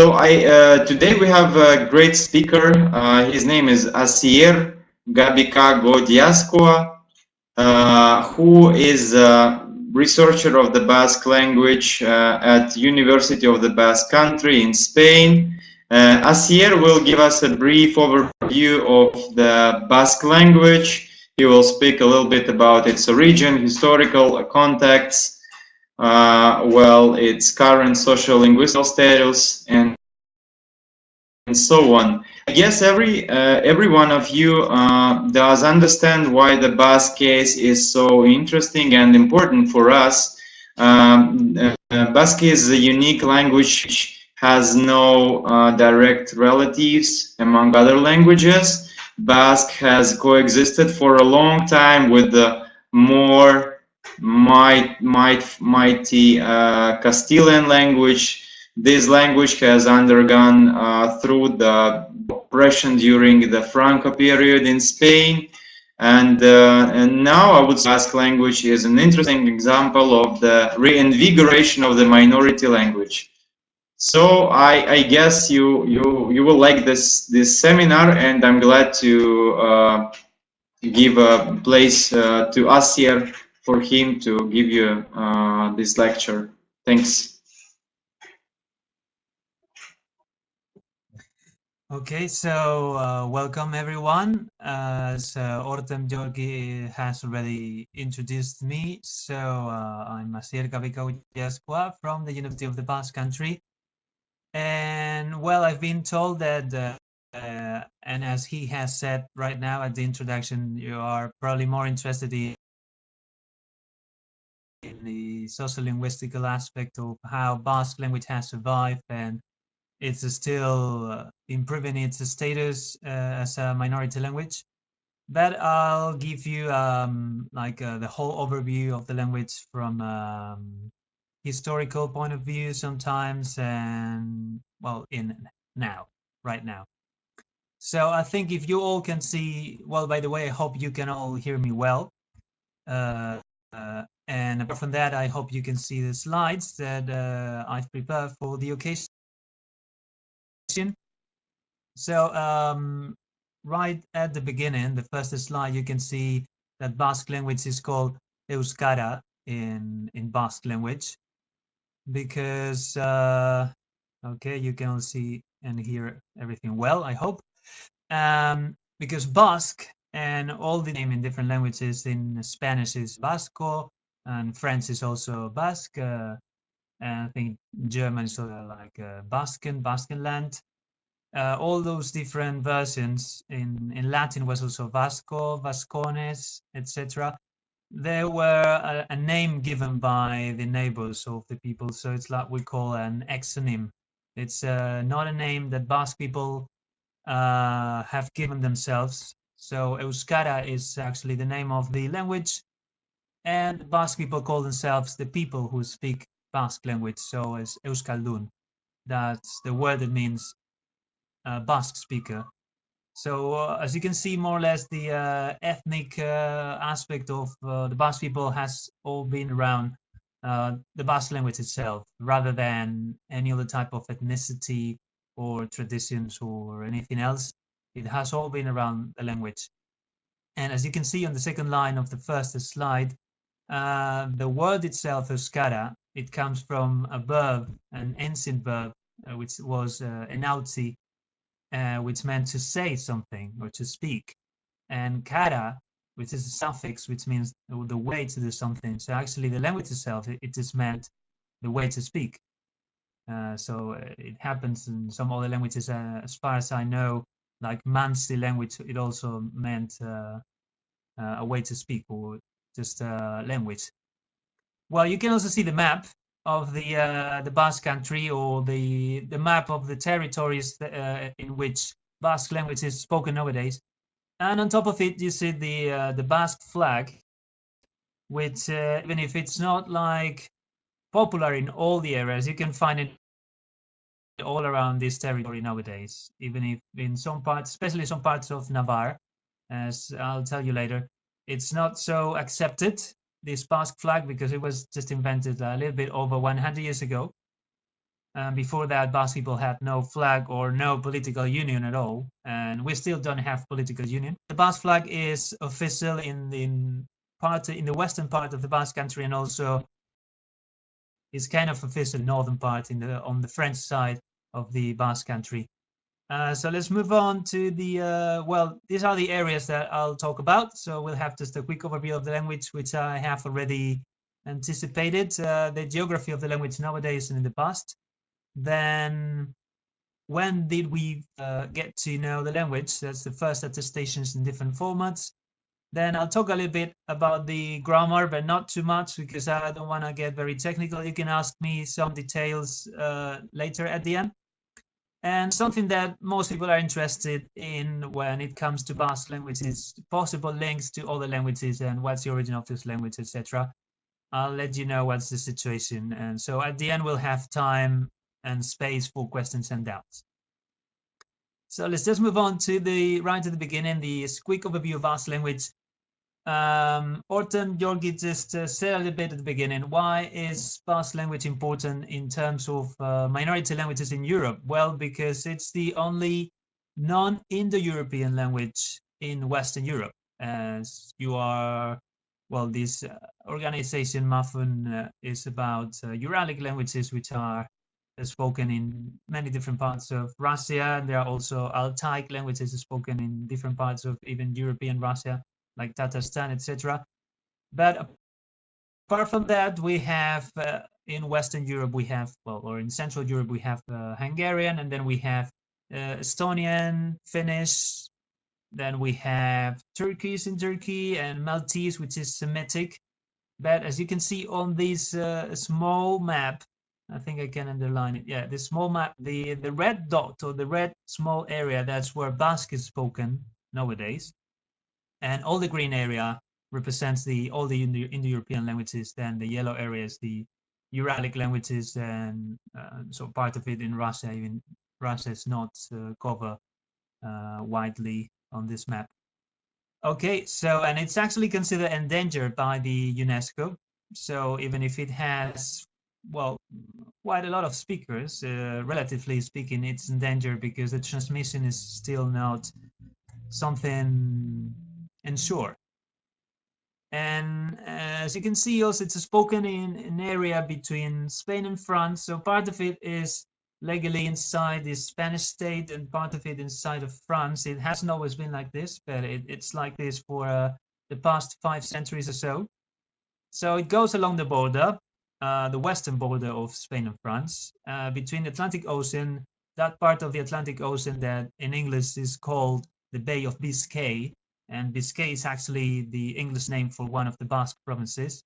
So today we have a great speaker. His name is Asier Gabikagojeazkoa, who is a researcher of the Basque language at University of the Basque Country in Spain. Asier will give us a brief overview of the Basque language. He will speak a little bit about its origin, historical context, its current social-linguistical status, and so on. I guess every one of you does understand why the Basque case is so interesting and important for us. Basque is a unique language which has no direct relatives among other languages. Basque has coexisted for a long time with the more mighty Castilian language. This language has undergone through the oppression during the Franco period in Spain, and now I would say Basque language is an interesting example of the reinvigoration of the minority language. So I guess you will like this seminar, and I'm glad to give a place to Asier for him to give you this lecture. Thanks. Okay, so welcome everyone. As Ortem Georgi has already introduced me, so I'm Asier Gabikagojeazkoa from the University of the Basque Country. And well, I've been told that, and as he has said right now at the introduction, you are probably more interested in the sociolinguistical aspect of how Basque language has survived and it's still improving its status as a minority language. But I'll give you the whole overview of the language from historical point of view sometimes, and well, right now. So I think if you all can see, well, by the way, I hope you can all hear me well. And apart from that, I hope you can see the slides that I've prepared for the occasion. So right at the beginning, the first slide, you can see that Basque language is called euskara in Basque language because okay, you can all see and hear everything well, I hope. Because Basque and all the name in different languages, in Spanish is Vasco and French is also Basque, and I think German is sort of like Baskenland. All those different versions in Latin was also Vasco, Vascones, etc. There were a name given by the neighbors of the people, so it's like we call an exonym. It's not a name that Basque people have given themselves. So Euskara is actually the name of the language, and Basque people call themselves the people who speak Basque language. So it's Euskaldun. That's the word that means Basque speaker. So as you can see, more or less the ethnic aspect of the Basque people has all been around the Basque language itself, rather than any other type of ethnicity or traditions or anything else. It has all been around the language. And as you can see on the second line of the first slide, the word itself, euskara, it comes from a verb, an ancient verb, which was enauzi, which meant to say something or to speak, and kara, which is a suffix which means the way to do something. So actually the language itself, it is meant the way to speak. So it happens in some other languages, as far as I know, like Mansi language, it also meant a way to speak or just language. Well, you can also see the map of the Basque Country, or the map of the territories in which Basque language is spoken nowadays. And on top of it, you see the Basque flag, which even if it's not like popular in all the areas, you can find it all around this territory nowadays. Even if in some parts, especially some parts of Navarre, as I'll tell you later, it's not so accepted, this Basque flag, because it was just invented a little bit over 100 years ago. Before that, Basque people had no flag or no political union at all, and we still don't have political union. The Basque flag is official in the western part of the Basque Country, and also is kind of official northern part on the French side of the Basque Country. So let's move on to the, well, these are the areas that I'll talk about. So we'll have just a quick overview of the language, which I have already anticipated, the geography of the language nowadays and in the past. Then when did we get to know the language? That's the first attestations in different formats. Then I'll talk a little bit about the grammar, but not too much because I don't want to get very technical. You can ask me some details later at the end. And something that most people are interested in when it comes to Basque language is possible links to other languages and what's the origin of this language, etc. I'll let you know what's the situation. And so at the end, we'll have time and space for questions and doubts. So let's just move on to right to the beginning, the quick overview of Basque language. Orton, Georgi just said a little bit at the beginning, why is Basque language important in terms of minority languages in Europe? Well, because it's the only non-Indo-European language in Western Europe. As you are, well, this organization MAFUN is about Uralic languages, which are spoken in many different parts of Russia. And there are also Altaic languages spoken in different parts of even European Russia, like Tatarstan, etc. But apart from that, we have in Western Europe, we have, well, or in Central Europe, we have Hungarian, and then we have Estonian, Finnish, then we have Turkish in Turkey, and Maltese, which is Semitic. But as you can see on this small map, I think I can underline it. Yeah, the small map, the red dot or the red small area, that's where Basque is spoken nowadays. And all the green area represents all the Indo-European languages. Then the yellow area is the Uralic languages, and so part of it in Russia. Even Russia is not covered widely on this map. Okay, so, and it's actually considered endangered by the UNESCO. So even if it has, well, quite a lot of speakers, relatively speaking, it's endangered because the transmission is still not something ensured. And as you can see, also it's spoken in an area between Spain and France. So part of it is legally inside the Spanish state and part of it inside of France. It hasn't always been like this, but it's like this for the past 5 centuries or so. So it goes along the border, the western border of Spain and France, between the Atlantic Ocean, that part of the Atlantic Ocean that in English is called the Bay of Biscay. And Biscay is actually the English name for one of the Basque provinces.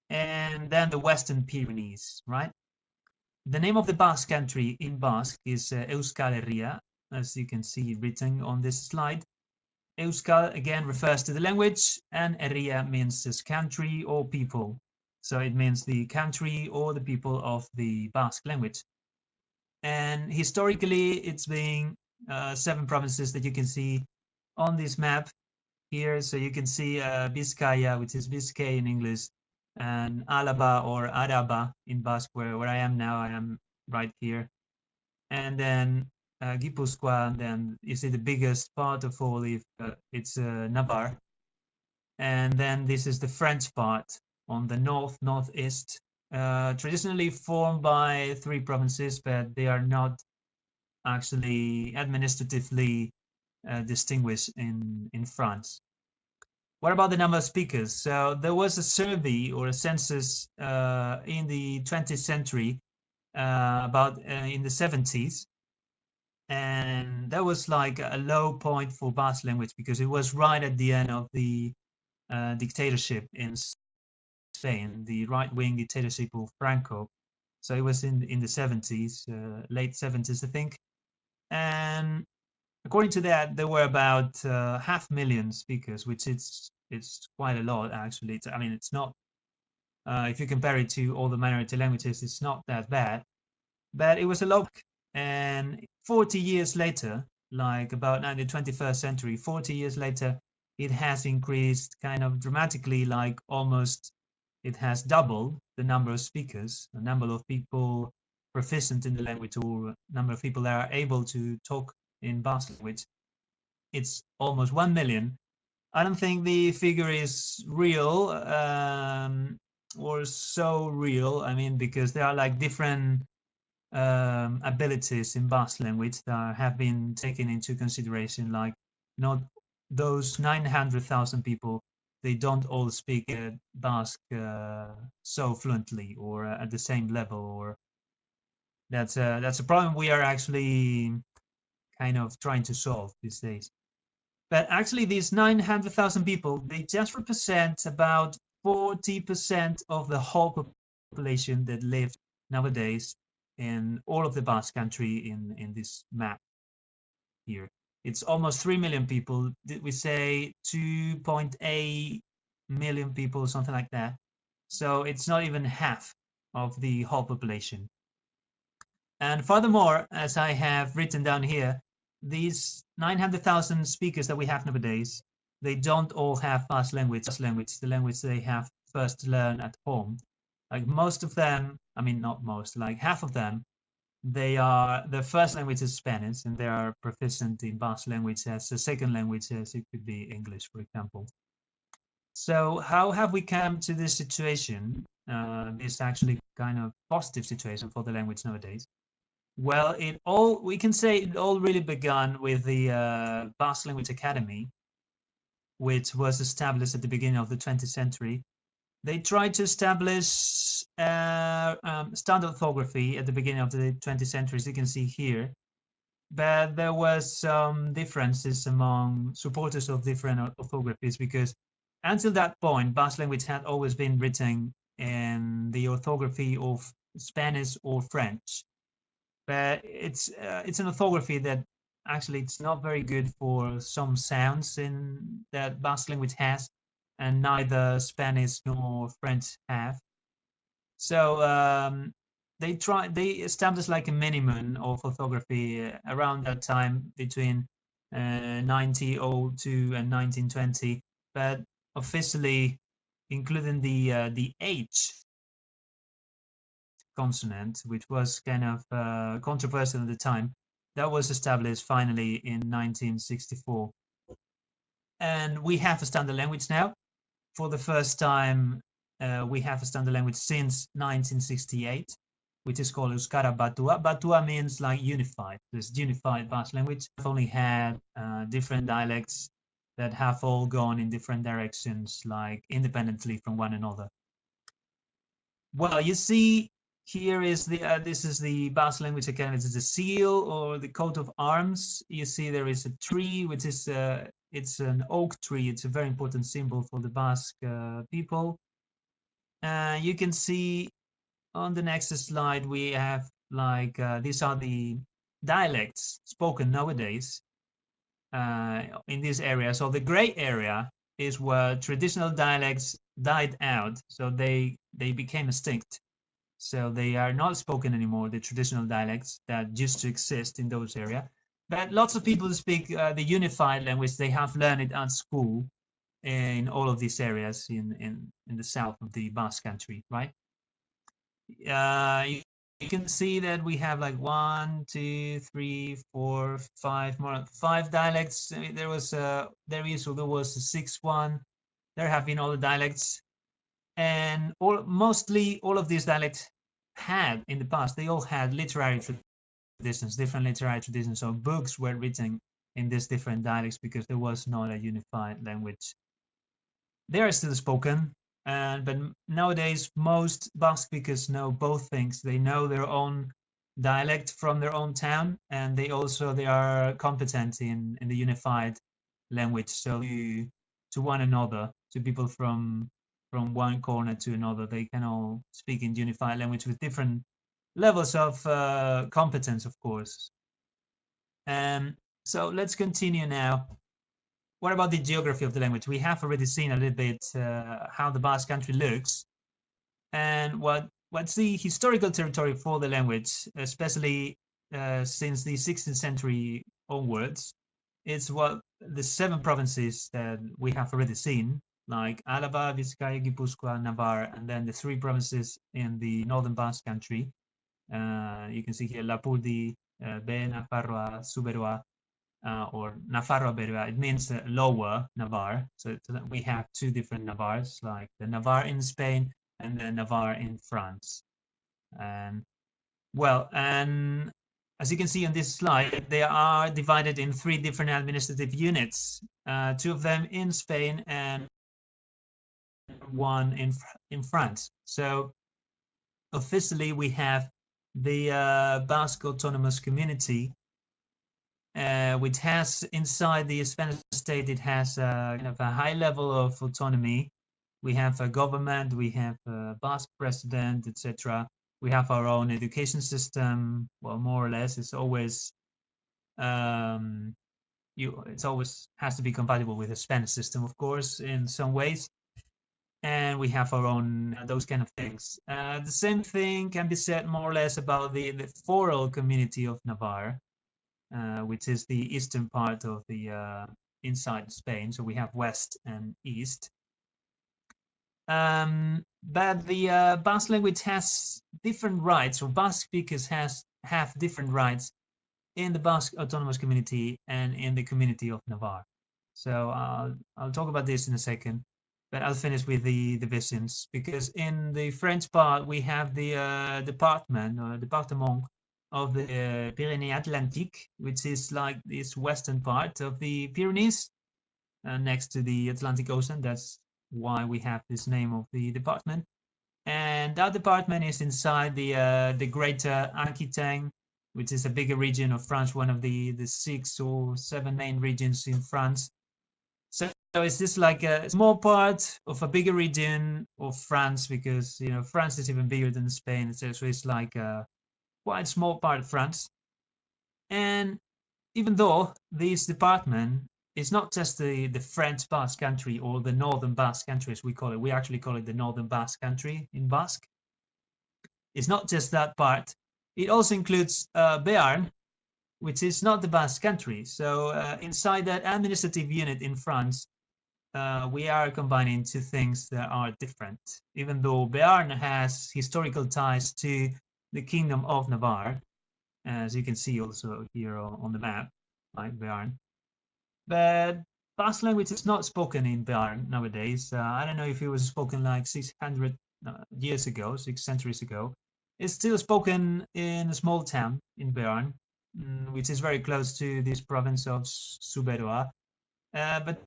And then the Western Pyrenees, right? The name of the Basque Country in Basque is Euskal Herria, as you can see written on this slide. Euskal again refers to the language, and Herria means this country or people. So it means the country or the people of the Basque language. And historically, it's been 7 provinces that you can see on this map here. So you can see Vizcaya, which is Biscay in English, and Alaba or Araba in Basque, where I am now. I am right here. And then Gipuzkoa, and then you see the biggest part of all, it's Navarre. And then this is the French part on the northeast, traditionally formed by 3 provinces, but they are not actually administratively distinguished in France. What about the number of speakers? So there was a survey or a census in the 20th century, about in the 70s, and that was like a low point for Basque language because it was right at the end of the dictatorship in Spain, the right-wing dictatorship of Franco. So it was in the 70s, late 70s, I think. And according to that, there were about 500,000 speakers, which it's quite a lot actually. I mean, it's not, if you compare it to all the minority languages, it's not that bad, but it was a lot. And 40 years later, like about now in the 21st century, 40 years later, it has increased kind of dramatically, like almost it has doubled the number of speakers, the number of people proficient in the language, or number of people that are able to talk in Basque language, it's almost 1 million. I don't think the figure is real, or so real. I mean, because there are like different abilities in Basque language that have been taken into consideration. Like, not those 900,000 people, they don't all speak Basque so fluently or at the same level, or that's a problem we are actually kind of trying to solve these days. But actually, these 900,000 people, they just represent about 40% of the whole population that live nowadays in all of the Basque Country in this map here. It's almost 3 million people. Did we say 2.8 million people, something like that? So it's not even half of the whole population. And furthermore, as I have written down here, these 900,000 speakers that we have nowadays, they don't all have Basque language, the language they have first learned at home. Like most of them, I mean, not most, like half of them, their first language is Spanish, and they are proficient in Basque language as a second language, as it could be English, for example. So how have we come to this situation, this actually kind of positive situation for the language nowadays? Well, we can say it all really began with the Basque Language Academy, which was established at the beginning of the 20th century. They tried to establish standard orthography at the beginning of the 20th century, as you can see here. But there was some differences among supporters of different orthographies, because until that point, Basque language had always been written in the orthography of Spanish or French. But it's an orthography that actually it's not very good for some sounds in that Basque language has, and neither Spanish nor French have. So they established like a minimum of orthography around that time, between 1902 and 1920, but officially, including the H consonant, which was kind of controversial at the time, that was established finally in 1964. And we have a standard language now. For the first time, we have a standard language since 1968, which is called Euskara Batua. Batua means like unified. This unified Basque language. We've only had different dialects that have all gone in different directions, like independently from one another. Well, you see, here is this is the Basque Language Academy. This is a seal, or the coat of arms. You see there is a tree, which is it's an oak tree. It's a very important symbol for the Basque people. You can see on the next slide we have like these are the dialects spoken nowadays in this area. So the gray area is where traditional dialects died out, so they became extinct. So they are not spoken anymore, the traditional dialects that used to exist in those areas. But lots of people speak the unified language. They have learned it at school in all of these areas in the south of the Basque Country, right? You can see that we have like 1, 2, 3, 4, 5 more 5 dialects. There was a 6th one. There have been all the dialects, and mostly all of these dialects had in the past, they all had literary traditions, different literary traditions. So books were written in these different dialects because there was not a unified language. They are still spoken, but nowadays most Basque speakers know both things. They know their own dialect from their own town, and they are competent in the unified language. So to one another, to people from one corner to another, they can all speak in unified language with different levels of competence, of course. So let's continue now. What about the geography of the language? We have already seen a little bit how the Basque Country looks, and what's the historical territory for the language, especially since the 16th century onwards. It's the 7 provinces that we have already seen, like Álava, Vizcaya, Gipuzkoa, Navarre, and then the 3 provinces in the northern Basque Country. You can see here Lapurdi, Be Nafarroa, Zuberoa, or Nafarroa Berua. It means lower Navarre. So we have two different Navars, like the Navarre in Spain and the Navarre in France. And well, and as you can see on this slide, they are divided in 3 different administrative units, 2 of them in Spain and 1 in France. So officially we have the Basque Autonomous Community, which has inside the Spanish state, it has kind of a high level of autonomy. We have a government, we have a Basque president, etc. We have our own education system. Well, more or less, it's always it's always has to be compatible with the Spanish system, of course, in some ways. And we have our own those kind of things. The same thing can be said more or less about the foral community of Navarre, which is the eastern part of the inside Spain. So we have west and east. But the Basque language has different rights, or Basque speakers have different rights in the Basque Autonomous Community and in the community of Navarre. So I'll talk about this in a second, but I'll finish with the divisions, because in the French part we have the department or département of the Pyrénées-Atlantiques, which is like this western part of the Pyrenees, next to the Atlantic Ocean. That's why we have this name of the department. And that department is inside the Greater Aquitaine, which is a bigger region of France, one of the 6 or 7 main regions in France. So it's just like a small part of a bigger region of France, because France is even bigger than Spain. So it's like a quite small part of France. And even though this department is not just the French Basque Country or the Northern Basque Country, as we call it, we actually call it the Northern Basque Country in Basque. It's not just that part. It also includes Béarn, which is not the Basque Country. So inside that administrative unit in France, we are combining 2 things that are different. Even though Béarn has historical ties to the Kingdom of Navarre, as you can see also here on the map, like Béarn. But Basque language is not spoken in Béarn nowadays. I don't know if it was spoken like 600 years ago, 6 centuries ago. It's still spoken in a small town in Béarn, which is very close to this province of Zuberoa. But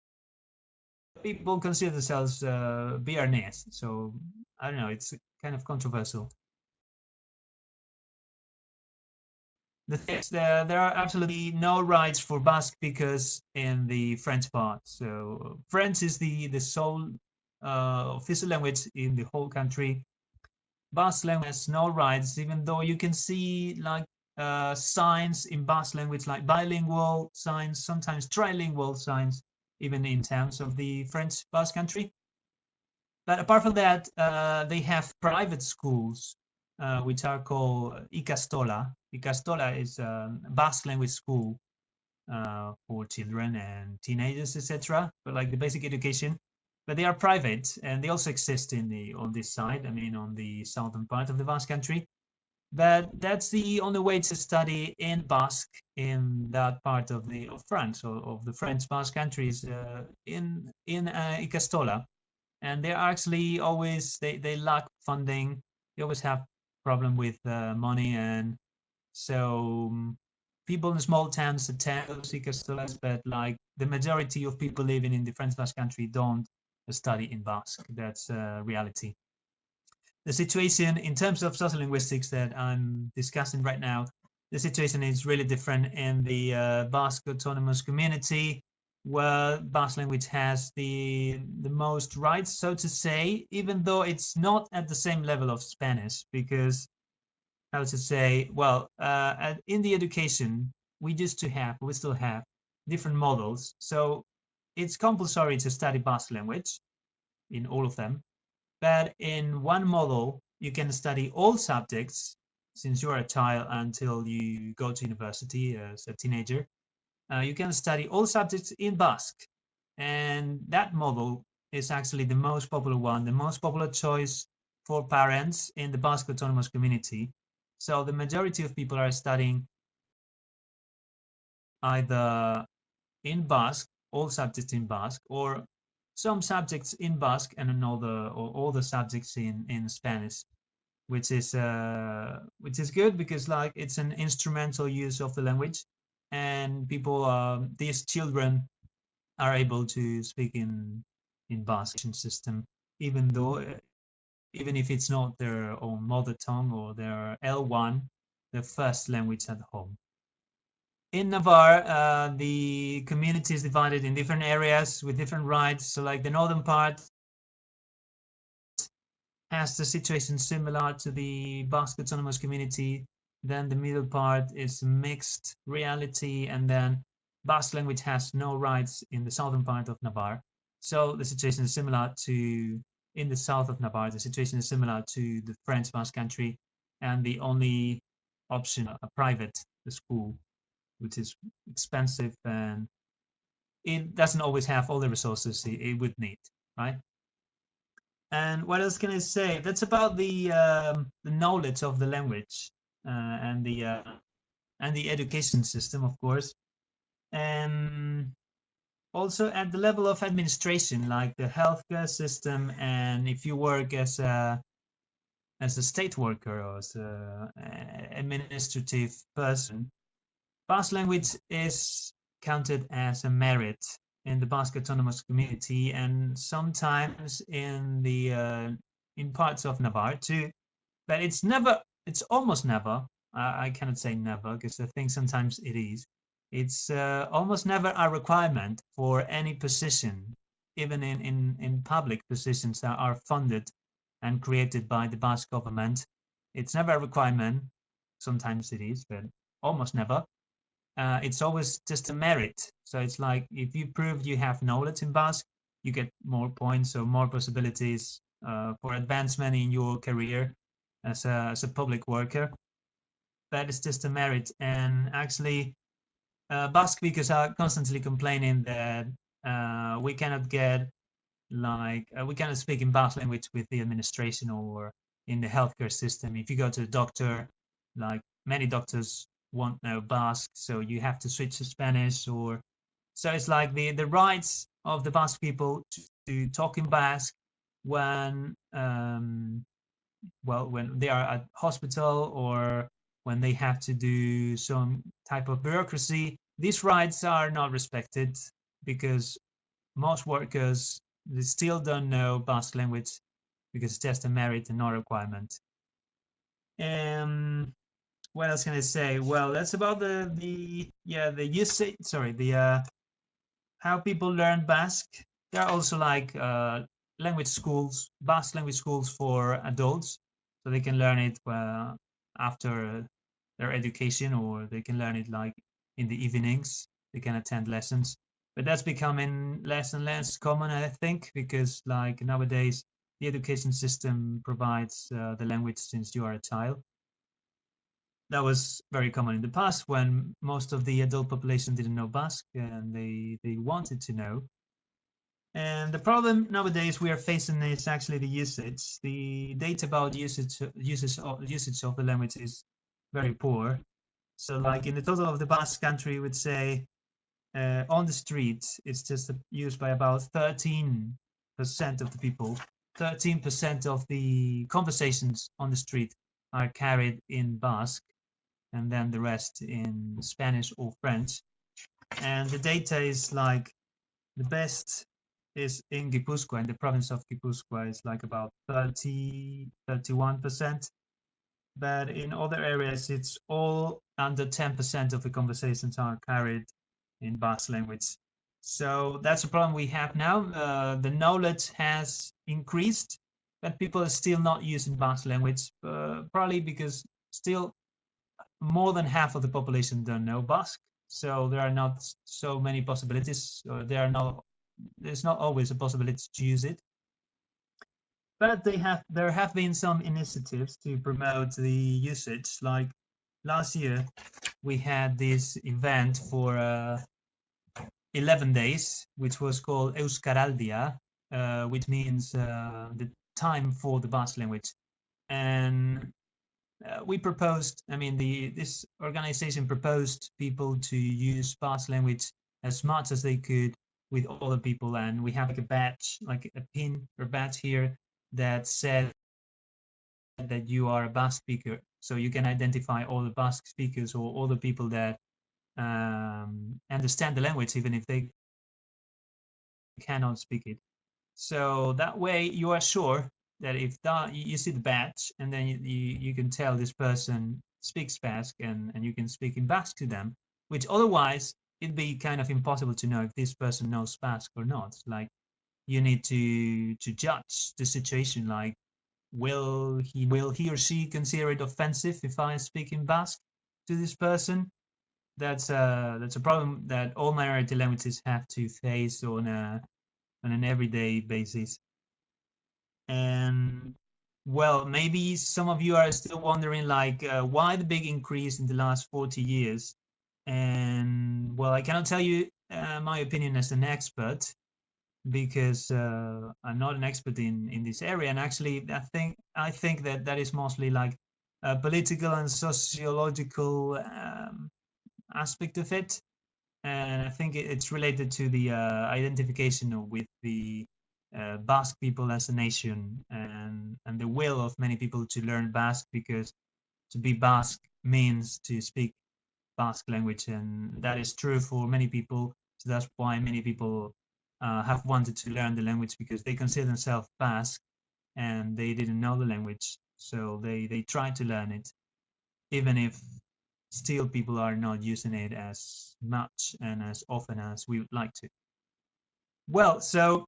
people consider themselves Béarnese, so I don't know, it's kind of controversial. The thing is, there are absolutely no rights for Basque speakers in the French part. So French is the sole official language in the whole country. Basque language has no rights, even though you can see like signs in Basque language, like bilingual signs, sometimes trilingual signs, even in towns of the French Basque Country. But apart from that, they have private schools, which are called Ikastola. Ikastola is a Basque language school for children and teenagers, etc., for like the basic education. But they are private, and they also exist on this side. I mean, on the southern part of the Basque Country. But that's the only way to study in Basque in that part of France, or of the French Basque countries, in Ikastola. And they're actually always they lack funding. They always have problem with money, and so people in small towns attend those Ikastolas, but like the majority of people living in the French Basque Country don't study in Basque. That's reality. The situation in terms of sociolinguistics that I'm discussing right now, the situation is really different in the Basque Autonomous Community, where Basque language has the most rights, so to say, even though it's not at the same level of Spanish, because, how to say, well, in the education, we still have different models. So it's compulsory to study Basque language in all of them. But in one model, you can study all subjects since you're a child until you go to university as a teenager. You can study all subjects in Basque. And that model is actually the most popular one, the most popular choice for parents in the Basque Autonomous Community. So the majority of people are studying either in Basque, all subjects in Basque, or some subjects in Basque and another, or all the subjects in Spanish, which is good because like it's an instrumental use of the language, and people, these children are able to speak in Basque system, even though even if it's not their own mother tongue or their L1, their first language at home. In Navarre, the community is divided in different areas with different rights. So like the northern part has the situation similar to the Basque autonomous community. Then the middle part is mixed reality, and then Basque language has no rights in the southern part of Navarre. So the situation is similar to, in the south of Navarre, the situation is similar to the French Basque Country, and the only option, a private school, which is expensive and it doesn't always have all the resources it would need, right? And what else can I say? That's about the knowledge of the language and the education system, of course, and also at the level of administration, like the healthcare system, and if you work as a state worker or as a administrative person, Basque language is counted as a merit in the Basque autonomous community, and sometimes in parts of Navarre too. But it's almost never. I cannot say never because I think sometimes it is. It's almost never a requirement for any position, even in public positions that are funded and created by the Basque government. It's never a requirement. Sometimes it is, but almost never. It's always just a merit. So it's like if you prove you have knowledge in Basque, you get more points or more possibilities for advancement in your career as a public worker. That is just a merit. And actually, Basque speakers are constantly complaining that we cannot get we cannot speak in Basque language with the administration or in the healthcare system. If you go to the doctor, like many doctors won't know Basque, so you have to switch to Spanish, or so it's like the rights of the Basque people to talk in Basque when when they are at hospital or when they have to do some type of bureaucracy, these rights are not respected because most workers, they still don't know Basque language because it's just a merit and not a requirement. What else can I say? Well, that's about the usage. Sorry, the how people learn Basque. There are also like language schools, Basque language schools for adults, so they can learn it after their education, or they can learn it like in the evenings. They can attend lessons, but that's becoming less and less common, I think, because like nowadays the education system provides the language since you are a child. That was very common in the past when most of the adult population didn't know Basque and they wanted to know. And the problem nowadays we are facing is actually the usage. The data about usage of the language is very poor. So like in the total of the Basque Country, would say on the streets, it's just used by about 13% of the people. 13% of the conversations on the street are carried in Basque, and then the rest in Spanish or French. And the data is like the best is in Gipuzkoa, in the province of Gipuzkoa, is like about 31%. But in other areas, it's all under 10% of the conversations are carried in Basque language. So that's a problem we have now. The knowledge has increased, but people are still not using Basque language, probably because still more than half of the population don't know Basque, so there are not so many possibilities, or there's not always a possibility to use it. But there have been some initiatives to promote the usage. Like last year, we had this event for 11 days, which was called Euskaraldia, which means the time for the Basque language. And we proposed, I mean, this organization proposed people to use Basque language as much as they could with other people, and we have like a badge, like a pin or badge here that said that you are a Basque speaker, so you can identify all the Basque speakers or all the people that understand the language, even if they cannot speak it. So that way you are sure that if you see the badge, and then you can tell this person speaks Basque, and you can speak in Basque to them, which otherwise it'd be kind of impossible to know if this person knows Basque or not. Like, you need to judge the situation, like, will he or she consider it offensive if I speak in Basque to this person? That's a problem that all minority languages have to face on an everyday basis. And well, maybe some of you are still wondering, like, why the big increase in the last 40 years? And well, I cannot tell you my opinion as an expert, because I'm not an expert in this area. And actually, I think that is mostly like a political and sociological aspect of it. And I think it's related to the identification with the Basque people as a nation, and the will of many people to learn Basque, because to be Basque means to speak Basque language, and that is true for many people. So that's why many people have wanted to learn the language, because they consider themselves Basque and they didn't know the language, so they tried to learn it, even if still people are not using it as much and as often as we would like to. Well, so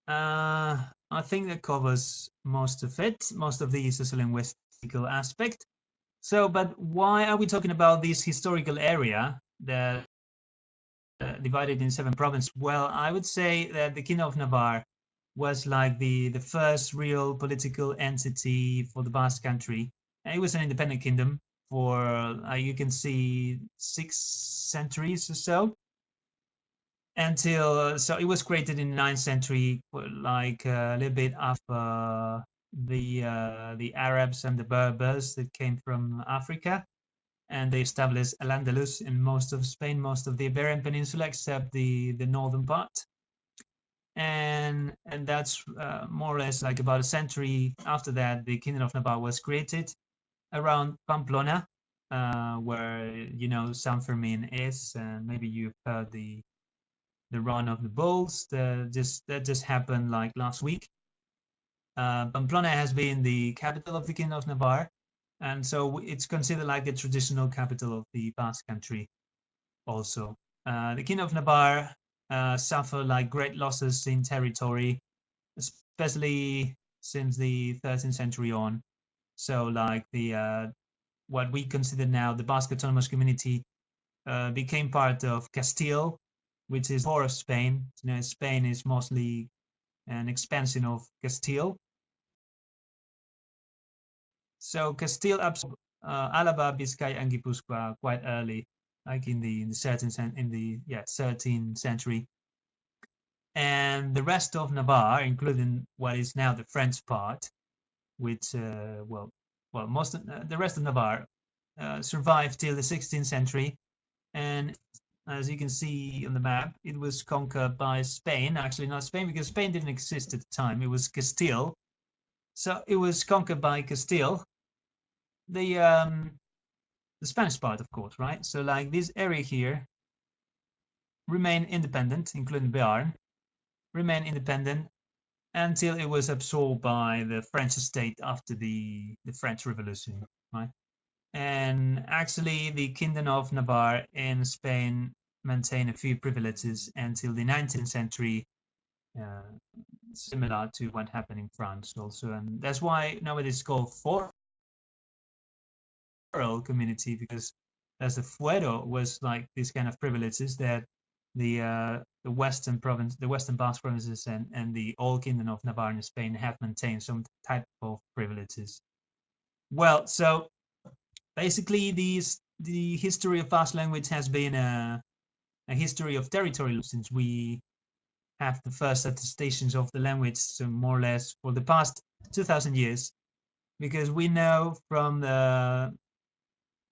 I think that covers most of it, most of the sociolinguistical aspect. So, but why are we talking about this historical area that divided in 7 provinces? Well, I would say that the Kingdom of Navarre was like the first real political entity for the Basque Country. And it was an independent kingdom for, you can see, 6 centuries or so. Until, so it was created in the 9th century, like a little bit after the Arabs and the Berbers that came from Africa, and they established Al-Andalus in most of Spain, most of the Iberian Peninsula, except the northern part. And that's more or less like about a century after that, the Kingdom of Navarre was created around Pamplona, where, you know, San Fermin is, and maybe you've heard the run of the bulls that just happened like last week. Pamplona has been the capital of the Kingdom of Navarre, and so it's considered like the traditional capital of the Basque Country also. The Kingdom of Navarre suffered like great losses in territory, especially since the 13th century on. So like the what we consider now the Basque Autonomous Community became part of Castile, which is core of Spain. You know, Spain is mostly an expansion of Castile. So Castile absorbed Alaba, Biscay, and Gipuzkoa quite early, like in the 13th century. And the rest of Navarre, including what is now the French part, which most of, the rest of Navarre survived till the 16th century. And as you can see on the map, it was conquered by Spain. Actually, not Spain, because Spain didn't exist at the time. It was Castile. So it was conquered by Castile, the Spanish part, of course, right? So like this area here remained independent, including Béarn, remained independent until it was absorbed by the French state after the French Revolution, right? And actually, the Kingdom of Navarre in Spain maintained a few privileges until the 19th century, similar to what happened in France also. And that's why now it is called Rural community, because as the fuero was like these kind of privileges that the Western Basque provinces and the old Kingdom of Navarre in Spain have maintained some type of privileges. Well, so basically the history of Basque language has been a history of territorial, since we have the first attestations of the language, so more or less for the past 2,000 years. because we know from the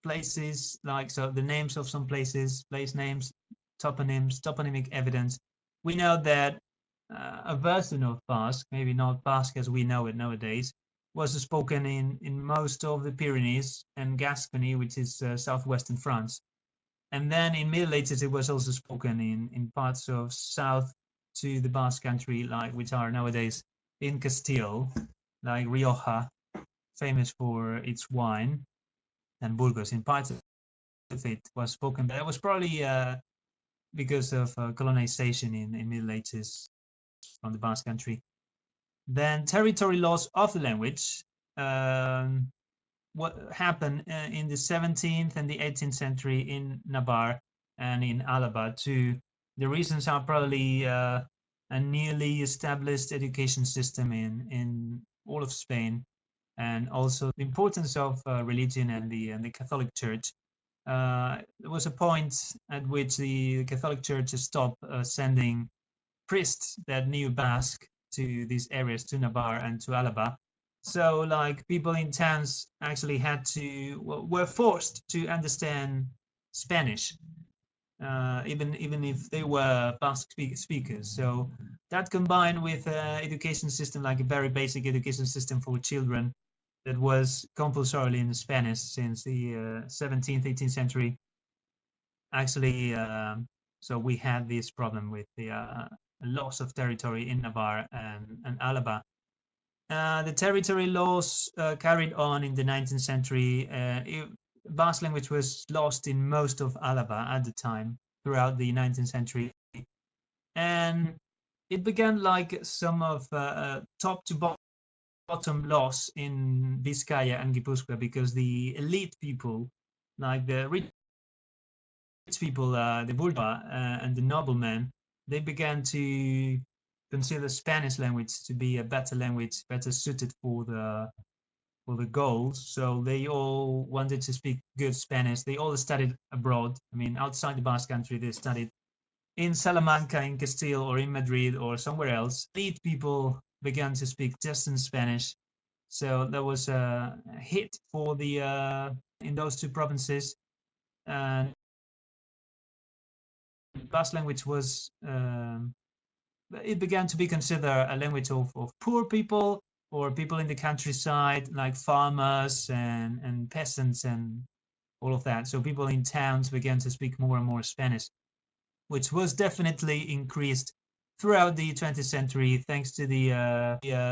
places, like, so the names of some places, place names, toponyms, toponymic evidence, we know that a version of Basque, maybe not Basque as we know it nowadays, was spoken in most of the Pyrenees and Gascony, which is southwestern France. And then in Middle Ages, it was also spoken in parts of south to the Basque Country, like, which are nowadays in Castile, like Rioja, famous for its wine, and Burgos. In parts of it was spoken, but it was probably because of colonization in Middle Ages from the Basque Country. Then territory laws of the language. What happened in the 17th and the 18th century in Navarre and in Alaba too. The reasons are probably a newly established education system in all of Spain, and also the importance of religion and the Catholic Church. There was a point at which the Catholic Church stopped sending priests that knew Basque to these areas, to Navarre and to Alaba. So, like, people in towns actually had to, were forced to understand Spanish, even if they were Basque speakers. So that combined with education system, like a very basic education system for children, that was compulsorily in Spanish since the 17th, 18th century. Actually, so we had this problem with the loss of territory in Navarre and Alaba. The territory laws carried on in the 19th century. Basque language was lost in most of Alaba at the time, throughout the 19th century. And it began like some of top to bottom loss in Vizcaya and Gipuzkoa, because the elite people, like the rich people, the bourgeois and the noblemen, they began to consider Spanish language to be a better language, better suited for the goals. So they all wanted to speak good Spanish. They all studied abroad. I mean, outside the Basque Country, they studied in Salamanca, in Castile, or in Madrid, or somewhere else. Elite people began to speak just in Spanish. So there was a hit for the in those two provinces, and Basque language was it began to be considered a language of poor people, or people in the countryside, like farmers and peasants and all of that. So people in towns began to speak more and more Spanish, which was definitely increased throughout the 20th century thanks to the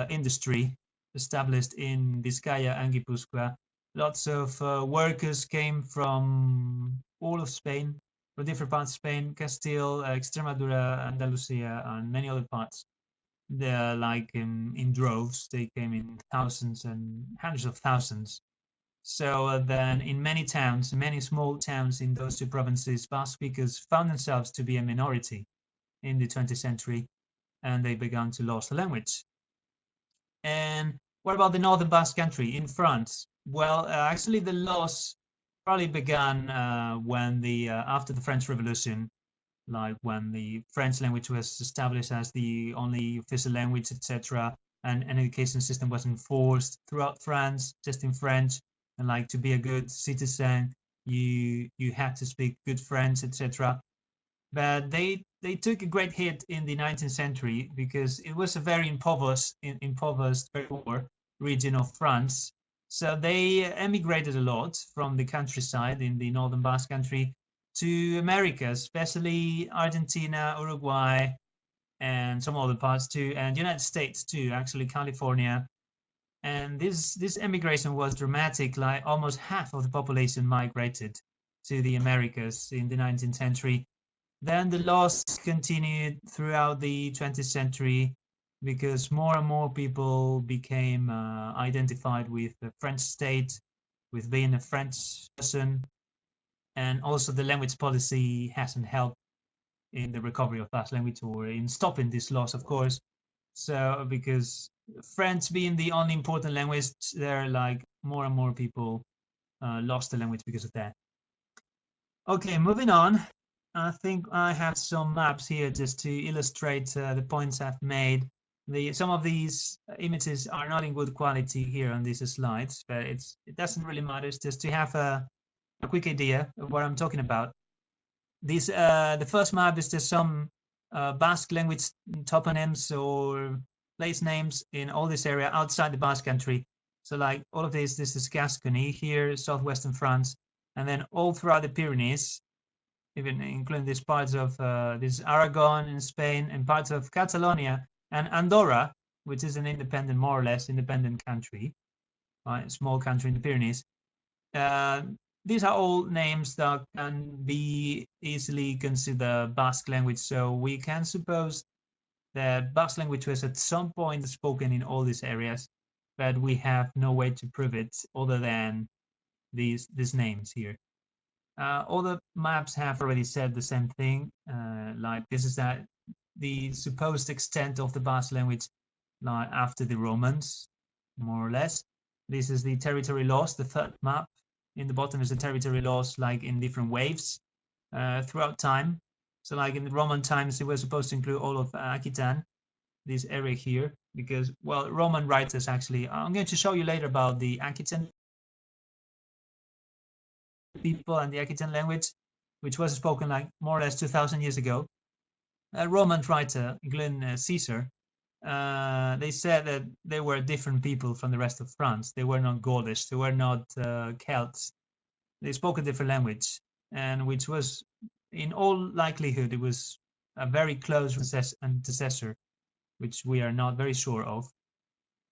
industry established in Vizcaya and Gipuzkoa. Lots of workers came from all of Spain, from different parts of Spain, Castile, Extremadura, Andalusia, and many other parts. They're like in droves. They came in thousands and hundreds of thousands. So then in many towns, many small towns in those two provinces, Basque speakers found themselves to be a minority in the 20th century, and they began to lose the language. And what about the northern Basque Country in France? Well, actually the loss probably began when after the French Revolution, like when the French language was established as the only official language, etc., and an education system was enforced throughout France, just in French, and like to be a good citizen, you had to speak good French, etc. But they took a great hit in the 19th century because it was a very impoverished, very poor region of France. So they emigrated a lot from the countryside in the northern Basque Country to America, especially Argentina, Uruguay, and some other parts too, and United States too, actually California. And this emigration was dramatic. Like almost half of the population migrated to the Americas in the 19th century. Then the loss continued throughout the 20th century because more and more people became identified with the French state, with being a French person. And also the language policy hasn't helped in the recovery of Basque language or in stopping this loss, of course. So because French being the only important language, there like more and more people lost the language because of that. Okay, moving on. I think I have some maps here just to illustrate the points I've made. Some of these images are not in good quality here on these slides, but it doesn't really matter. It's just to have a quick idea of what I'm talking about. The first map is just some Basque language toponyms or place names in all this area outside the Basque Country. So like all of this is Gascony here, southwestern France, and then all throughout the Pyrenees, even including these parts of this Aragon in Spain and parts of Catalonia and Andorra, which is an independent, more or less independent country, right? Small country in the Pyrenees. These are all names that can be easily considered Basque language. So we can suppose that Basque language was at some point spoken in all these areas, but we have no way to prove it other than these names here. Other maps have already said the same thing. Like this is the supposed extent of the Basque language, like after the Romans, more or less. This is the territory lost, the third map. In the bottom is the territory lost, like in different waves throughout time. So like in the Roman times, it was supposed to include all of Aquitaine, this area here, because, well, Roman writers actually, I'm going to show you later about the Aquitaine people and the Aquitaine language, which was spoken like more or less 2,000 years ago. A Roman writer, including Caesar, they said that they were different people from the rest of France. They were not Gaulish, they were not Celts. They spoke a different language, and which was, in all likelihood, it was a very close antecessor, which we are not very sure of.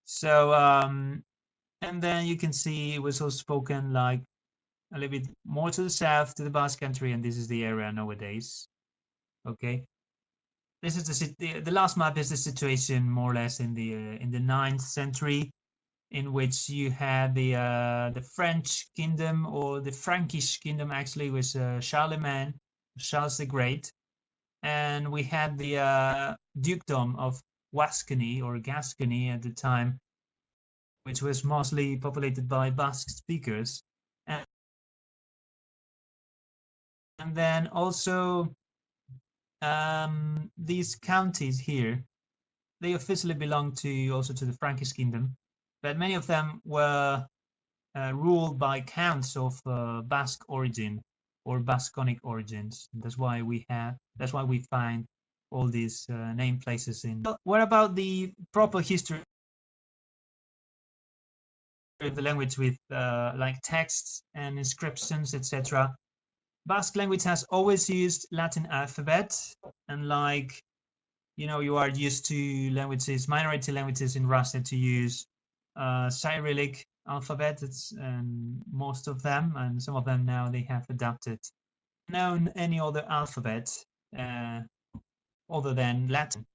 So, and then you can see it was also spoken like a little bit more to the south, to the Basque Country, and this is the area nowadays. Okay, this is the last map is the situation more or less in the 9th century, in which you had the French kingdom, or the Frankish kingdom actually, was Charlemagne, Charles the Great, and we had the dukedom of Wascony or Gascony at the time, which was mostly populated by Basque speakers. And then also these counties here, they officially belong also to the Frankish kingdom, but many of them were ruled by counts of Basque origin or Basconic origins. That's why we find all these name places in. What about the proper history of the language with like texts and inscriptions, etc.? Basque language has always used Latin alphabet, and like, you know, you are used to languages, minority languages in Russia, to use Cyrillic alphabet. It's most of them, and some of them now they have adapted known any other alphabet other than Latin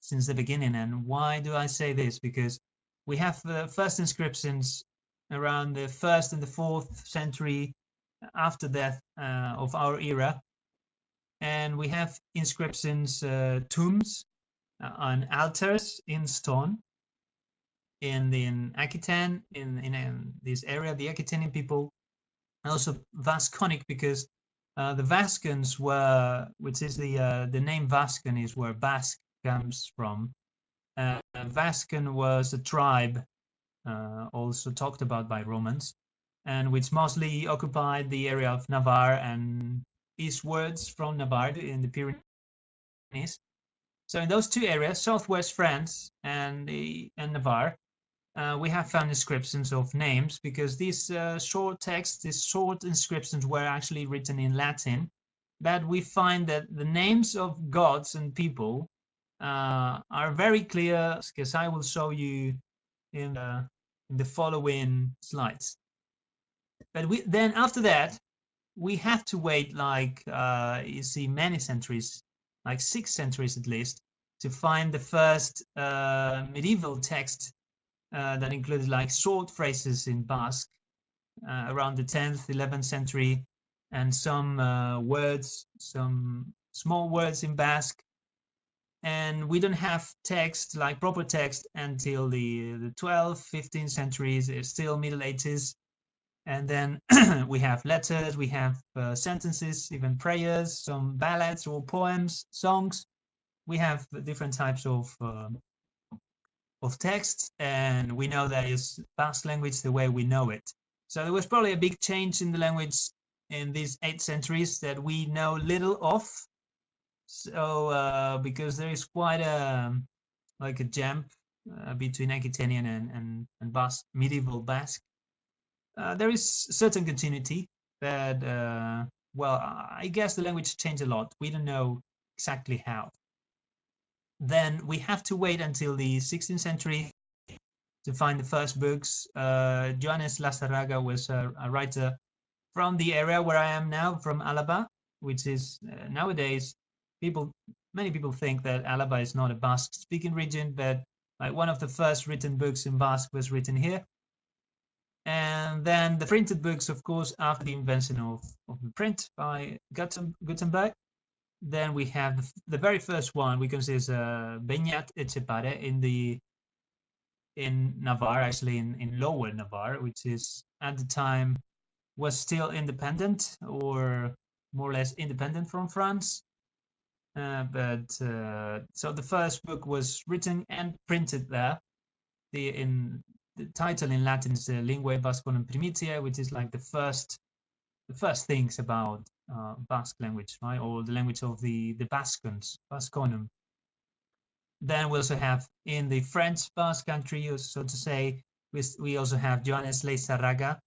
since the beginning. And why do I say this? Because we have the first inscriptions around the 1st and the 4th century after death of our era, and we have inscriptions, tombs on altars in stone in Aquitaine, in this area, the Aquitanian people, and also Vasconic, because the Vascons were, which is the name Vascon is where Basque comes from. Vascon was a tribe also talked about by Romans, and which mostly occupied the area of Navarre and eastwards from Navarre in the Pyrenees. So in those two areas, southwest France and Navarre, we have found inscriptions of names, because these short texts, these short inscriptions were actually written in Latin, but we find that the names of gods and people are very clear, because I will show you in the following slides. But then after that, we have to wait like, you see, many centuries, like 6 centuries at least, to find the first medieval text that included like short phrases in Basque around the 10th, 11th century, and some words, some small words in Basque. And we don't have text, like proper text, until the 12th, 15th centuries, still Middle Ages. And then we have letters, we have sentences, even prayers, some ballads or poems, songs. We have different types of of text, and we know that is Basque language the way we know it. So there was probably a big change in the language in these 8 centuries that we know little of. So because there is quite a like a jump between Aquitanian and Basque, medieval Basque. There is certain continuity, but well, I guess the language changed a lot. We don't know exactly how. Then we have to wait until the 16th century to find the first books. Joanes Lazarraga was a writer from the area where I am now, from Alaba, which is nowadays many people think that Alaba is not a Basque-speaking region, but like one of the first written books in Basque was written here. And then the printed books, of course, after the invention of the print by Gutenberg. Then we have the very first one we can see is Beñat Etxepare in Navarre, actually in Lower Navarre, which is at the time was still independent, or more or less independent from France. So the first book was written and printed there. The title in Latin is Linguae Basconum Primitia, which is like the first things about Basque language, right? Or the language of the Bascons, Basconum. Then we also have in the French Basque Country, so to say, we also have Joanes Leizarraga,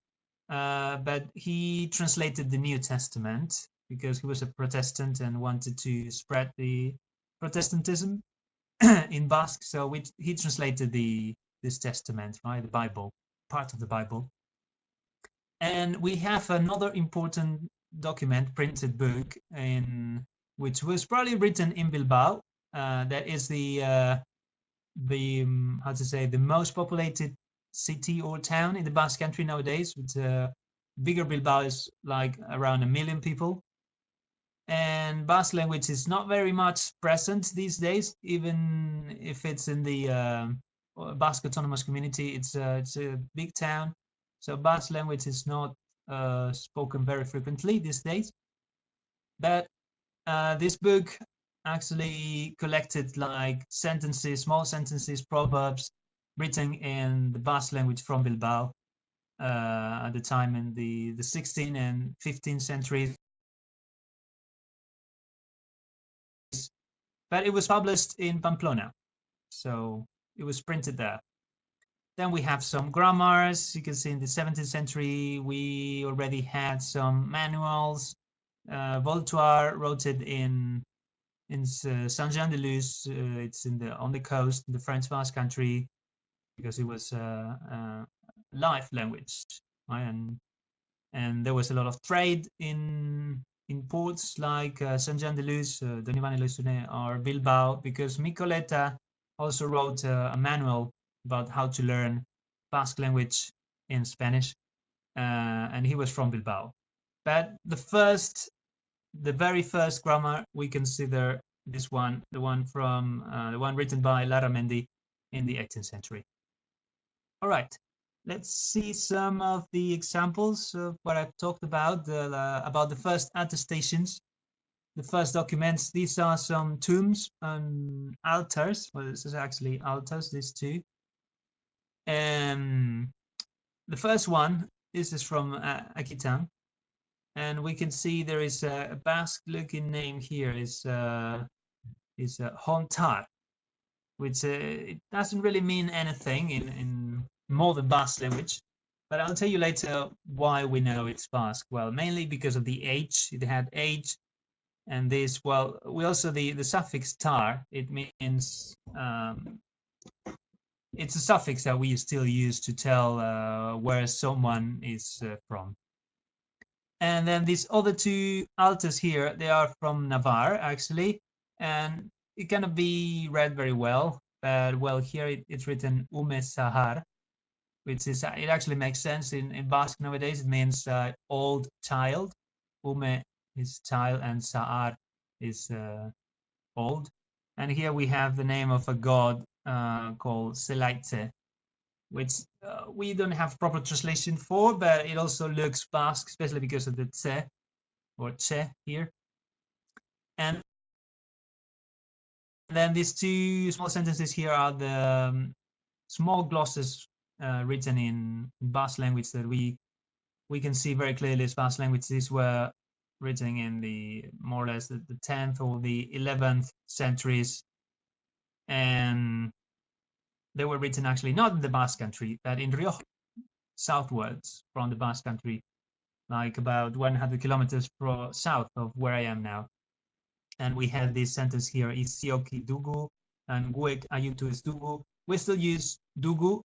but he translated the New Testament because he was a Protestant and wanted to spread the Protestantism in Basque. So he translated this Testament, right, the Bible, part of the Bible. And we have another important document, printed book, which was probably written in Bilbao. That is the how to say, the most populated city or town in the Basque Country nowadays. With bigger Bilbao is like around 1 million people. And Basque language is not very much present these days, even if it's in the Basque Autonomous Community. It's a big town, so Basque language is not spoken very frequently these days. But this book actually collected like sentences, small sentences, proverbs written in the Basque language from Bilbao at the time in the 16th and 15th centuries. But it was published in Pamplona, so it was printed there. Then we have some grammars. You can see in the 17th century we already had some manuals. Voltaire wrote it in Saint-Jean-de-Luz. It's on the coast, in the French Basque Country, because it was a life language, right? And there was a lot of trade in ports like Saint-Jean-de-Luz, Donibane-le-Sunnet, or Bilbao, because Micoleta also wrote a manual about how to learn Basque language in Spanish, and he was from Bilbao. But the very first grammar, we consider this one, the one written by Larramendi in the 18th century. All right, let's see some of the examples of what I've talked about the first attestations, the first documents. These are some tombs and altars. Well, this is actually altars, these two. And the first one, this is from Aquitaine. And we can see there is a Basque-looking name here, is Hontar, which it doesn't really mean anything in modern Basque language. But I'll tell you later why we know it's Basque. Well, mainly because of the H. It had H, and this. Well, we also the suffix tar. It means it's a suffix that we still use to tell where someone is from. And then these other two altars here, they are from Navarre, actually, and it cannot be read very well. But well, here it's written Ume Sahar, which is, it actually makes sense in Basque nowadays. It means old child. Ume is child and Sahar is old. And here we have the name of a god called Selaitze, which we don't have proper translation for, but it also looks Basque, especially because of the tse or che here. And then these two small sentences here are small glosses written in Basque language that we can see very clearly as Basque language. These were written in the more or less the 10th or the 11th centuries, and they were written actually not in the Basque Country, but in Rioja, southwards from the Basque Country, like about 100 kilometers south of where I am now. And we have this sentence here: Isioki dugu and guek ayutu is dugu. We still use dugu.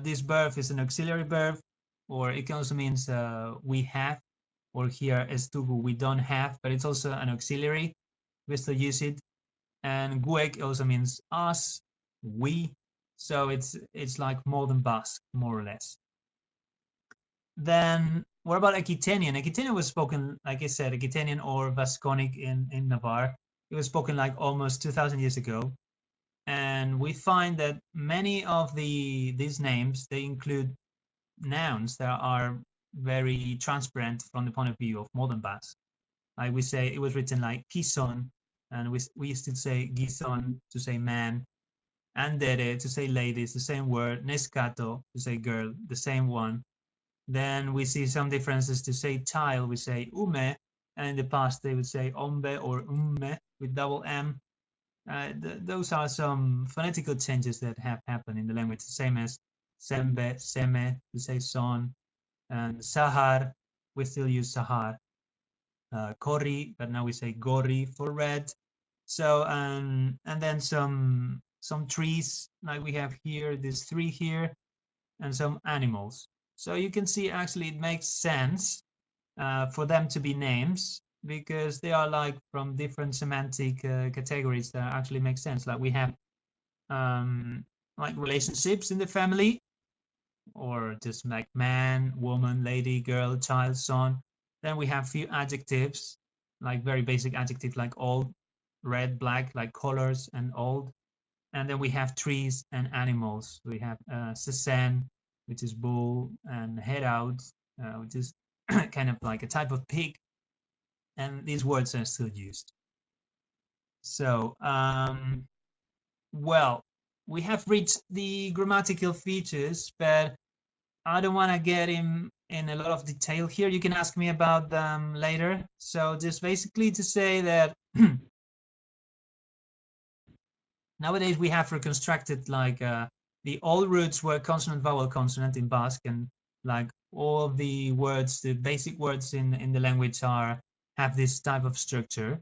This verb is an auxiliary verb, or it also means we have, or here is dugu, we don't have, but it's also an auxiliary. We still use it. And guek also means us, we. So it's like modern Basque, more or less. Then what about Aquitanian? Aquitanian was spoken, like I said, Aquitanian or Vasconic in Navarre. It was spoken like almost 2,000 years ago. And we find that many of these names, they include nouns that are very transparent from the point of view of modern Basque. Like we say, it was written like Kison, and we used to say Gizon to say man, Andere to say lady, it's the same word, Nescato to say girl, the same one. Then we see some differences to say tile, we say ume, and in the past they would say ombe or umme with double M. Those are some phonetical changes that have happened in the language, the same as sembe, seme to say son, and sahar, we still use sahar. Kori, but now we say gori for red. So and then some trees, like we have here, this three here, and some animals. So you can see actually it makes sense for them to be names, because they are like from different semantic categories that actually make sense. Like we have like relationships in the family, or just like man, woman, lady, girl, child, son. Then we have few adjectives, like very basic adjectives like old, red, black, like colors and old. And then we have trees and animals. We have sesen, which is bull, and head out, which is kind of like a type of pig. And these words are still used. So, well, we have reached the grammatical features, but I don't want to get in a lot of detail here. You can ask me about them later. So just basically to say that nowadays we have reconstructed like the old roots were consonant, vowel, consonant in Basque, and like all of the words, the basic words in the language have this type of structure.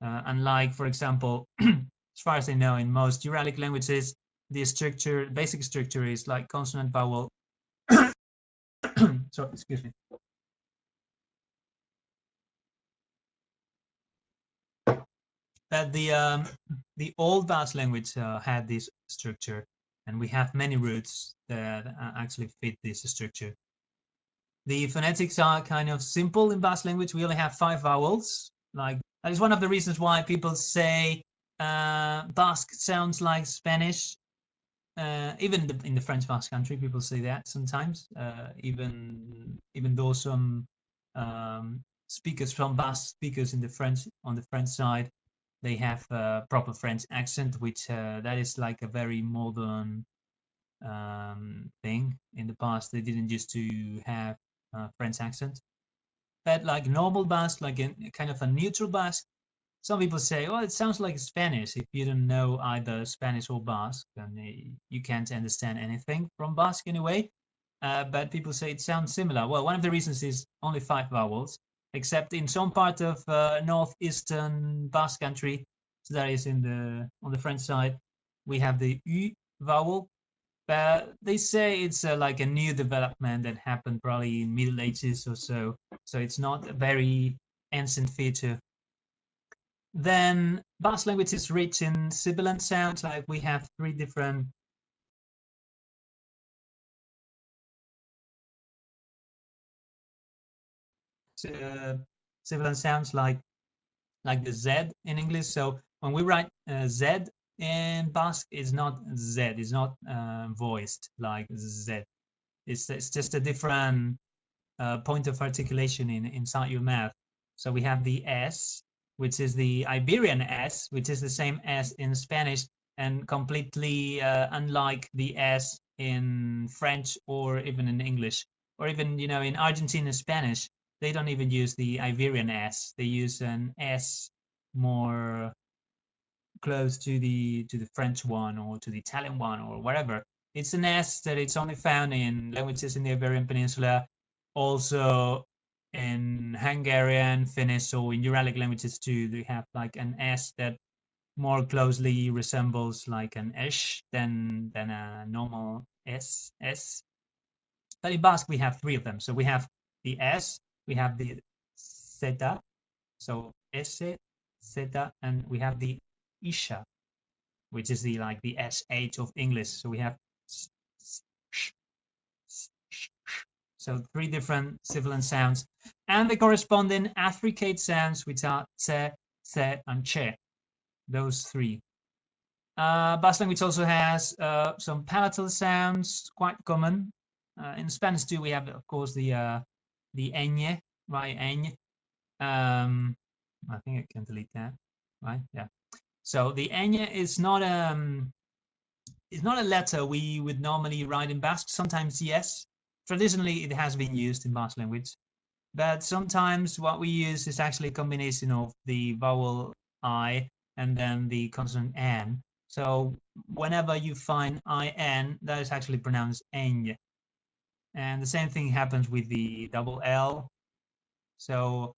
Unlike, for example, as far as I know, in most Uralic languages, the structure, basic structure is like consonant, vowel. So, excuse me. But the old Basque language had this structure, and we have many roots that actually fit this structure. The phonetics are kind of simple in Basque language. We only have 5 vowels. Like that is one of the reasons why people say Basque sounds like Spanish. Even in the French Basque Country, people say that sometimes. Even though some speakers from Basque speakers on the French side, they have a proper French accent, which that is like a very modern thing. In the past, they didn't used to have French accent. But like normal Basque, like a kind of a neutral Basque, some people say, well, it sounds like Spanish. If you don't know either Spanish or Basque, then you can't understand anything from Basque anyway. But people say it sounds similar. Well, one of the reasons is only 5 vowels, except in some part of northeastern Basque Country, so that is on the French side, we have the U vowel. But they say it's like a new development that happened probably in Middle Ages or so. So it's not a very ancient feature. Then Basque language is rich in sibilant sounds. Like we have 3 different sibilant sounds, like the Z in English. So when we write Z in Basque, it's not Z, it's not voiced like Z. It's just a different point of articulation inside your mouth. So we have the S, which is the Iberian S, which is the same as in Spanish, and completely unlike the S in French or even in English, or even, you know, in Argentine Spanish, they don't even use the Iberian S. They use an S more close to the French one or to the Italian one or whatever. It's an S that it's only found in languages in the Iberian Peninsula, also in Hungarian, Finnish, so in Uralic languages too. They have like an S that more closely resembles like an esh than a normal S. But in Basque we have three of them. So we have the S, we have the zeta, so S, zeta, and we have the isha, which is the like the sh of English. So we have so three different sibilant sounds, and the corresponding affricate sounds, which are tse, se, and che. Those three. Basque language also has some palatal sounds, quite common. In Spanish too, we have, of course, the ñ, right? Ñ. I think I can delete that, right? Yeah. So the ñ is not a letter we would normally write in Basque. Sometimes yes. Traditionally, it has been used in Basque language, but sometimes what we use is actually a combination of the vowel I and then the consonant N. So whenever you find IN, that is actually pronounced ñ. And the same thing happens with the double L. So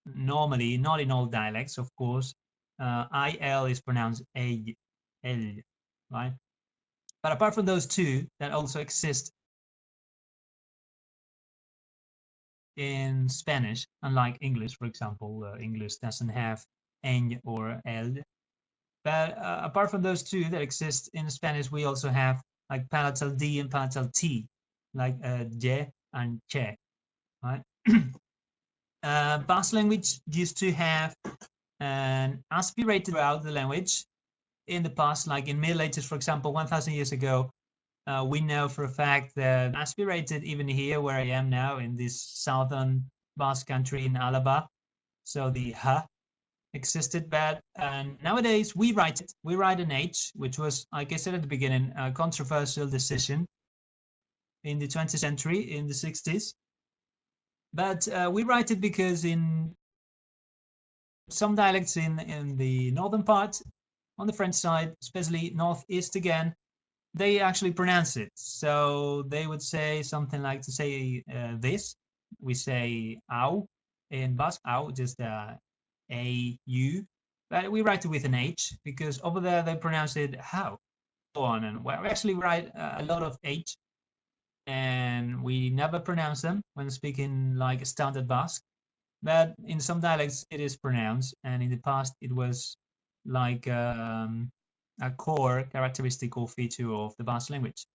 normally, not in all dialects, of course, IL is pronounced el, right? But apart from those two that also exist in Spanish, unlike English, for example, English doesn't have ñ or el. But apart from those two that exist in Spanish, we also have like palatal D and palatal T, like ye and che, right? Basque language used to have an aspirated throughout the language in the past, like in Middle Ages, for example, 1,000 years ago. We know for a fact that aspirated even here where I am now in this southern Basque Country in Alaba. So the h existed, but nowadays we write it. We write an h, which was, like I said at the beginning, a controversial decision in the 20th century, in the 60s. But we write it because in some dialects in the northern part, on the French side, especially northeast again, they actually pronounce it. So they would say something like, to say this, we say au in Basque, au, just A-U, but we write it with an H because over there they pronounce it how. So on, and we actually write a lot of H, and we never pronounce them when speaking like standard Basque. But in some dialects it is pronounced, and in the past it was like a core characteristic or feature of the Basque language.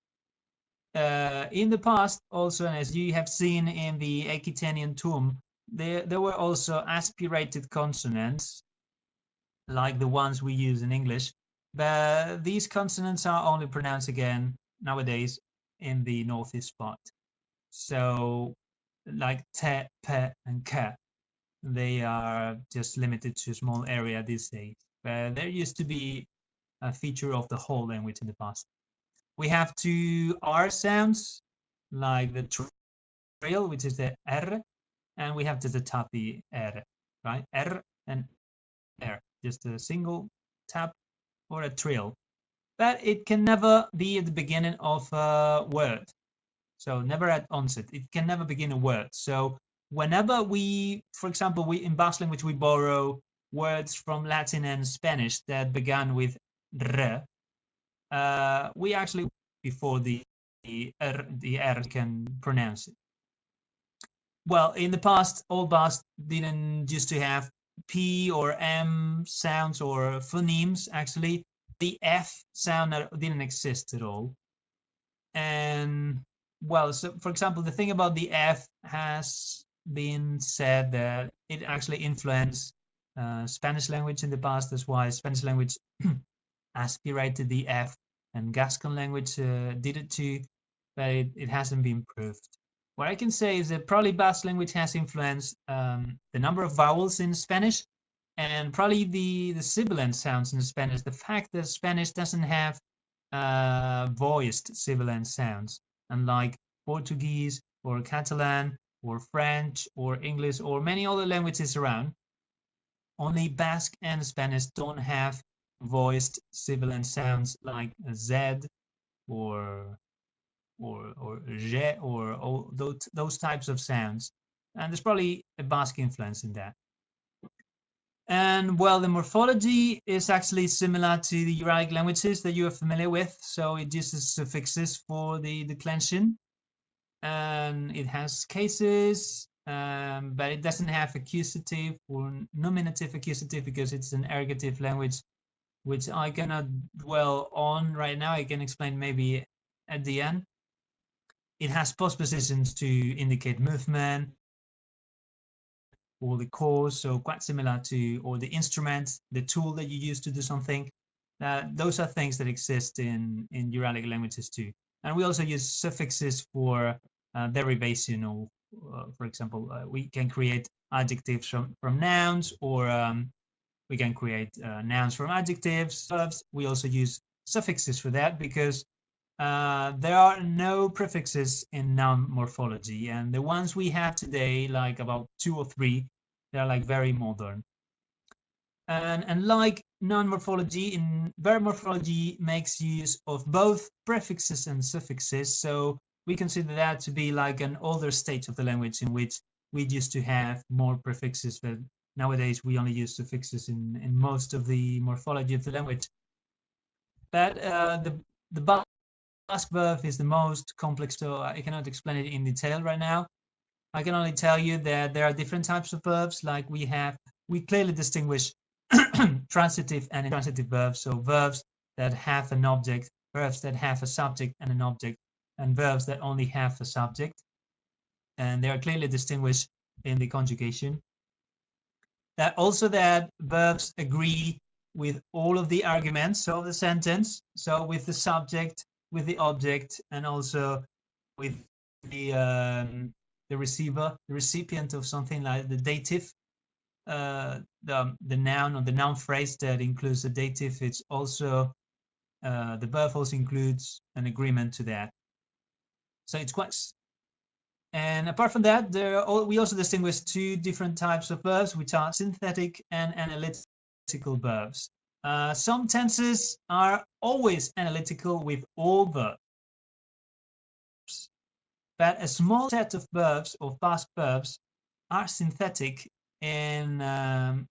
In the past, also, and as you have seen in the Aquitanian tomb, there were also aspirated consonants, like the ones we use in English, but these consonants are only pronounced again nowadays in the northeast part. So, like te, pe, and ka, they are just limited to a small area these days. But there used to be a feature of the whole language in the past. We have two R sounds, like the trill, which is the R, and we have just the tap, the R, right? R and R, just a single tap or a trill. But it can never be at the beginning of a word. So never at onset. It can never begin a word. So whenever we, for example, in Basque language, we borrow words from Latin and Spanish that began with r, we actually, before the R can pronounce it. Well, in the past, Old Basque didn't used to have P or M sounds or phonemes. Actually, the F sound didn't exist at all. And well, so for example, the thing about the F has been said that it actually influenced Spanish language in the past. That's why Spanish language aspirated the F, and Gascon language did it too, but it hasn't been proved. What I can say is that probably Basque language has influenced the number of vowels in Spanish, And probably the sibilant sounds in Spanish, the fact that Spanish doesn't have voiced sibilant sounds, unlike Portuguese or Catalan or French or English or many other languages around. Only Basque and Spanish don't have voiced sibilant sounds like Z or je or all those types of sounds. And there's probably a Basque influence in that. And well, the morphology is actually similar to the Uralic languages that you are familiar with. So it uses suffixes for the declension, and it has cases, but it doesn't have accusative or nominative accusative because it's an ergative language, which I cannot dwell on right now. I can explain maybe at the end. It has postpositions to indicate movement, or the cause, so quite similar to, or the instrument, the tool that you use to do something. Those are things that exist in Uralic languages too. And we also use suffixes for derivation, or for example, we can create adjectives from nouns, or we can create nouns from adjectives, verbs. We also use suffixes for that because there are no prefixes in noun morphology, and the ones we have today, like about 2 or 3, they're like very modern. And like noun morphology, in verb morphology makes use of both prefixes and suffixes. So we consider that to be like an older state of the language in which we used to have more prefixes, but nowadays we only use suffixes in most of the morphology of the language. But the Basque verb is the most complex, so I cannot explain it in detail right now. I can only tell you that there are different types of verbs. Like we clearly distinguish transitive and intransitive verbs. So verbs that have an object, verbs that have a subject and an object, and verbs that only have a subject. And they are clearly distinguished in the conjugation. Also that verbs agree with all of the arguments of the sentence. So with the subject, with the object, and also with the receiver, the recipient of something, like the dative, the noun or the noun phrase that includes the dative. It's also the verb also includes an agreement to that. So it's quite. And apart from that, we also distinguish 2 different types of verbs, which are synthetic and analytical verbs. Some tenses are always analytical with all verbs, but a small set of verbs, or past verbs, are synthetic in a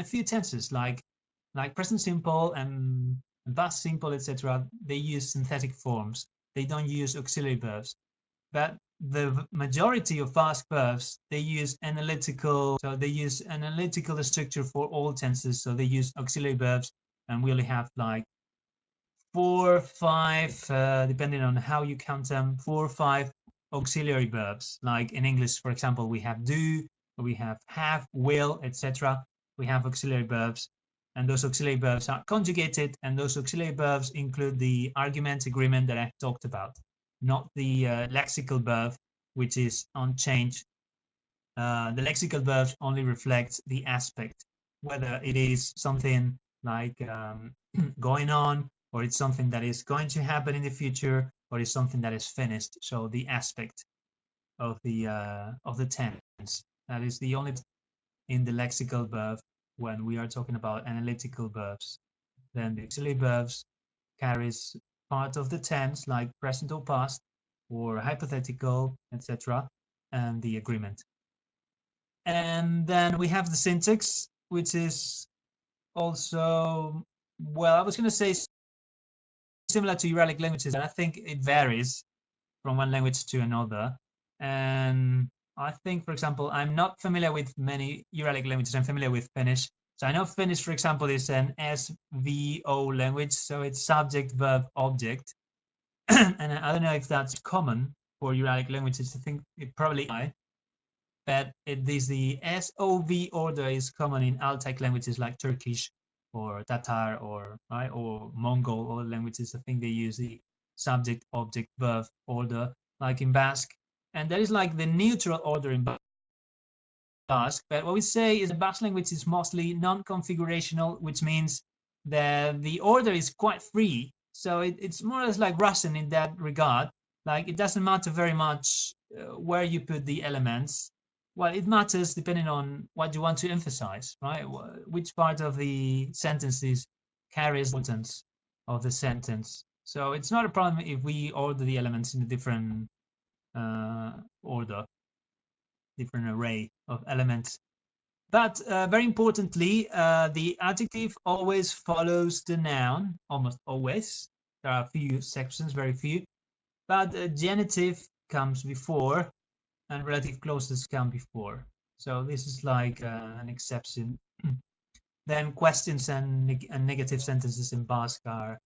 few tenses, like present simple and past simple, etc. They use synthetic forms. They don't use auxiliary verbs. But the majority of Basque verbs, they use analytical. So they use an analytical structure for all tenses. So they use auxiliary verbs, and we only have like 4 or 5, depending on how you count them, 4 or 5 auxiliary verbs. Like in English, for example, we have do, we have, will, etc. We have auxiliary verbs, and those auxiliary verbs are conjugated, and those auxiliary verbs include the argument agreement that I've talked about, not the lexical verb, which is unchanged. The lexical verbs only reflect the aspect, whether it is something like going on, or it's something that is going to happen in the future, or it's something that is finished. So the aspect of the tense, that is the only in the lexical verb when we are talking about analytical verbs. Then the auxiliary verbs carries part of the tense, like present or past, or hypothetical, etc., and the agreement. And then we have the syntax, which is also, well, I was going to say similar to Uralic languages, and I think it varies from one language to another. And I think, for example, I'm not familiar with many Uralic languages. I'm familiar with Finnish. So I know Finnish, for example, is an SVO language. So it's subject, verb, object. And I don't know if that's common for Uralic languages. I think it probably is. But the SOV order is common in Altai languages like Turkish or Tatar or Mongol, all languages. I think they use the subject, object, verb order, like in Basque. And that is like the neutral order in Basque, but what we say is the Basque language is mostly non-configurational, which means that the order is quite free. So it's more or less like Russian in that regard. Like it doesn't matter very much where you put the elements. Well, it matters depending on what you want to emphasize, right? Which part of the sentences carries the importance of the sentence. So it's not a problem if we order the elements in a different order, different array of elements. But very importantly, the adjective always follows the noun, almost always. There are a few exceptions, very few, but genitive comes before and relative clauses come before. So this is like an exception. Then questions and negative sentences in Basque are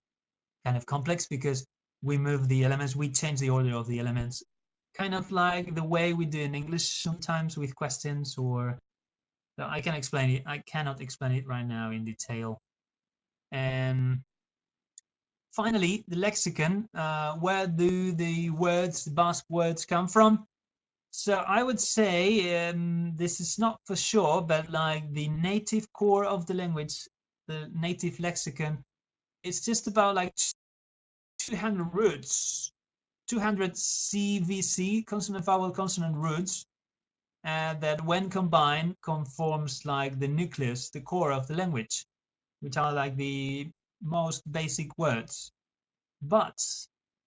kind of complex because we move the elements, we change the order of the elements, kind of like the way we do in English sometimes with questions. Or so I can explain it. I cannot explain it right now in detail. And finally, the lexicon. Where do the words, the Basque words, come from? So I would say this is not for sure, but like the native core of the language, the native lexicon, it's just about like 200 roots, 200 CVC, consonant, vowel, consonant roots, that when combined conforms like the nucleus, the core of the language, which are like the most basic words. But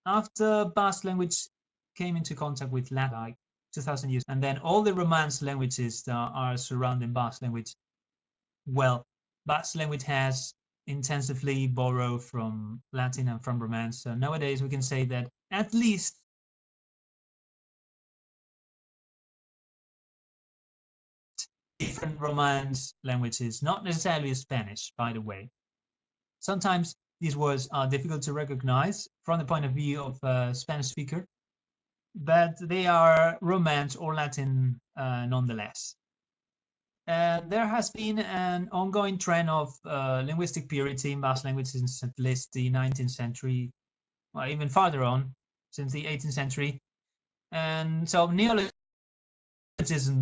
after Basque language came into contact with Latin, like 2000 years, and then all the Romance languages that are surrounding Basque language, well, Basque language has intensively borrowed from Latin and from Romance. So nowadays we can say that at least different Romance languages, not necessarily Spanish, by the way. Sometimes these words are difficult to recognize from the point of view of a Spanish speaker, but they are Romance or Latin nonetheless. There has been an ongoing trend of linguistic purity in Basque language since at least the 19th century, or even farther on, since the 18th century. And so neologisms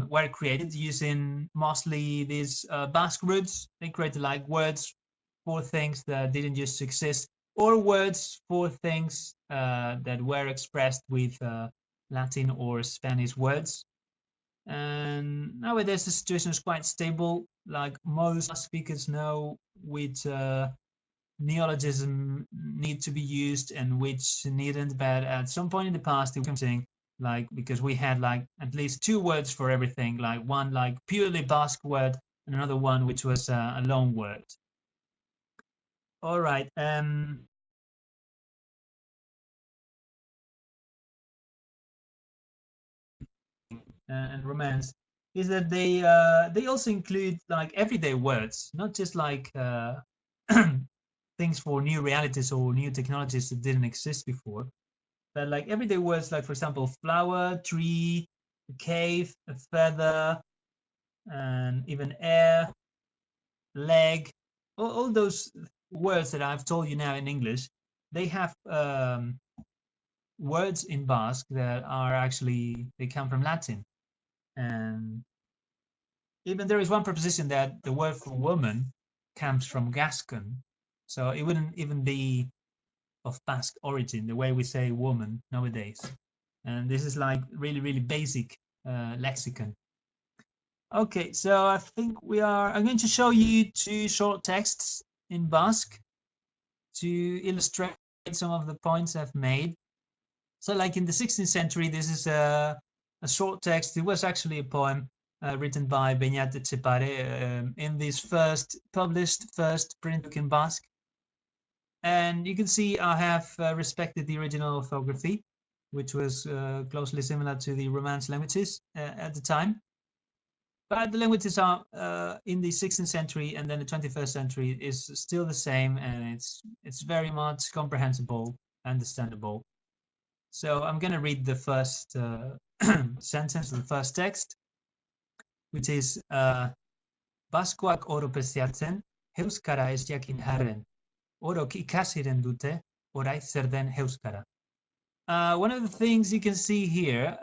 were created using mostly these Basque roots. They created like words for things that didn't used to exist, or words for things that were expressed with Latin or Spanish words. And nowadays the situation is quite stable. Like most speakers know which neologism need to be used and which needn't. But at some point in the past, it was saying like, because we had like at least two words for everything, like one like purely Basque word and another one which was a long word. All right. And Romance is that they also include like everyday words, not just like things for new realities or new technologies that didn't exist before, but like everyday words, like for example, flower, tree, cave, a feather, and even air, leg. All those words that I've told you now in English, they have words in Basque that are actually, they come from Latin. And even there is one preposition that the word for woman comes from Gascon, so it wouldn't even be of Basque origin, the way we say woman nowadays. And this is like really, really basic lexicon. Okay, so I think I'm going to show you two short texts in Basque to illustrate some of the points I've made. So like in the 16th century, this is a short text. It was actually a poem written by Beñat Etxepare in this first print book in Basque. And you can see I have respected the original orthography, which was closely similar to the Romance languages at the time. But the languages are in the 16th century and then the 21st century is still the same, and it's very much comprehensible, understandable. So I'm going to read the first sentence, the first text, which is Basquak oro pesiatzen, euskara ez jakin harren, orok ikasiren dute, orai zer den euskara. One of the things you can see here,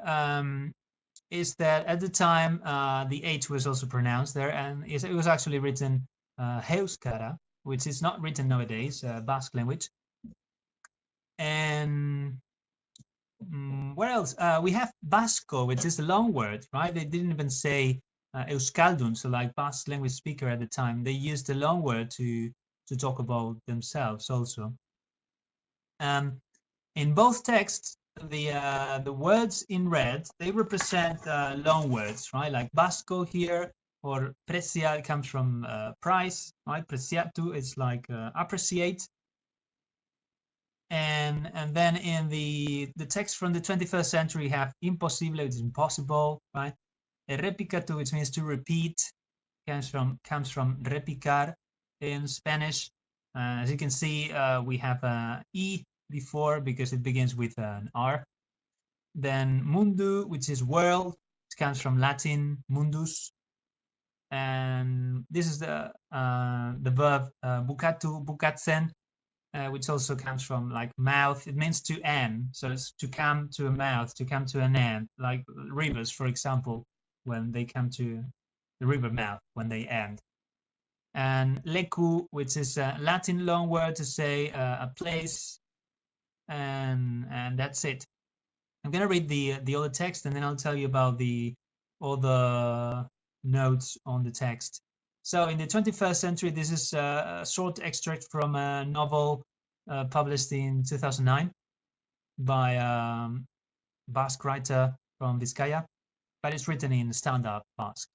is that at the time the H was also pronounced there, and it was actually written euskara, which is not written nowadays, Basque language. And what else? We have Basco, which is a long word, right? They didn't even say Euskaldun, so like Basque language speaker at the time, they used a long word to talk about themselves also. In both texts, the words in red, they represent long words, right? Like Basco here, or precia comes from price, right? Preciatu is like appreciate. And then in the text from the 21st century, you have imposible, which is impossible, right? Repicatu, which means to repeat, comes from repicar in Spanish. As you can see, we have E before because it begins with an R. Then mundu, which is world, it comes from Latin mundus. And this is the verb bukatu, bukatzen, which also comes from like mouth. It means to end, so it's to come to a mouth, to come to an end, like rivers, for example, when they come to the river mouth, when they end. And leku, which is a Latin long word to say a place, and that's it. I'm gonna read the other text, and then I'll tell you about all the notes on the text. So in the 21st century, this is a short extract from a novel published in 2009 by a Basque writer from Vizcaya, but it's written in standard Basque.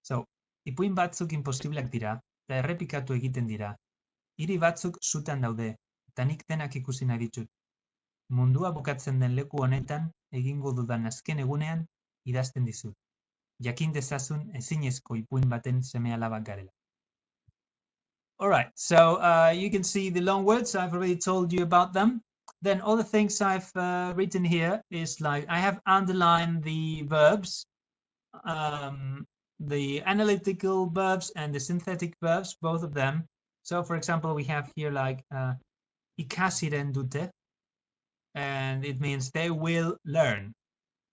So, ipuin batzuk imposibleak dira, eta errepikatu egiten dira. Hiri batzuk zutan daude, eta nik denak ikusi nahi ditut. Mundua bukatzen den leku honetan, egingo dudan azken egunean, idazten dizut. Jakin dezazun ezinezko ipuin baten seme-alabak garela. All right, so you can see the long words. I've already told you about them. Then other things I've written here is like I have underlined the verbs, the analytical verbs and the synthetic verbs, both of them. So for example, we have here like ikasiren dute, and it means they will learn.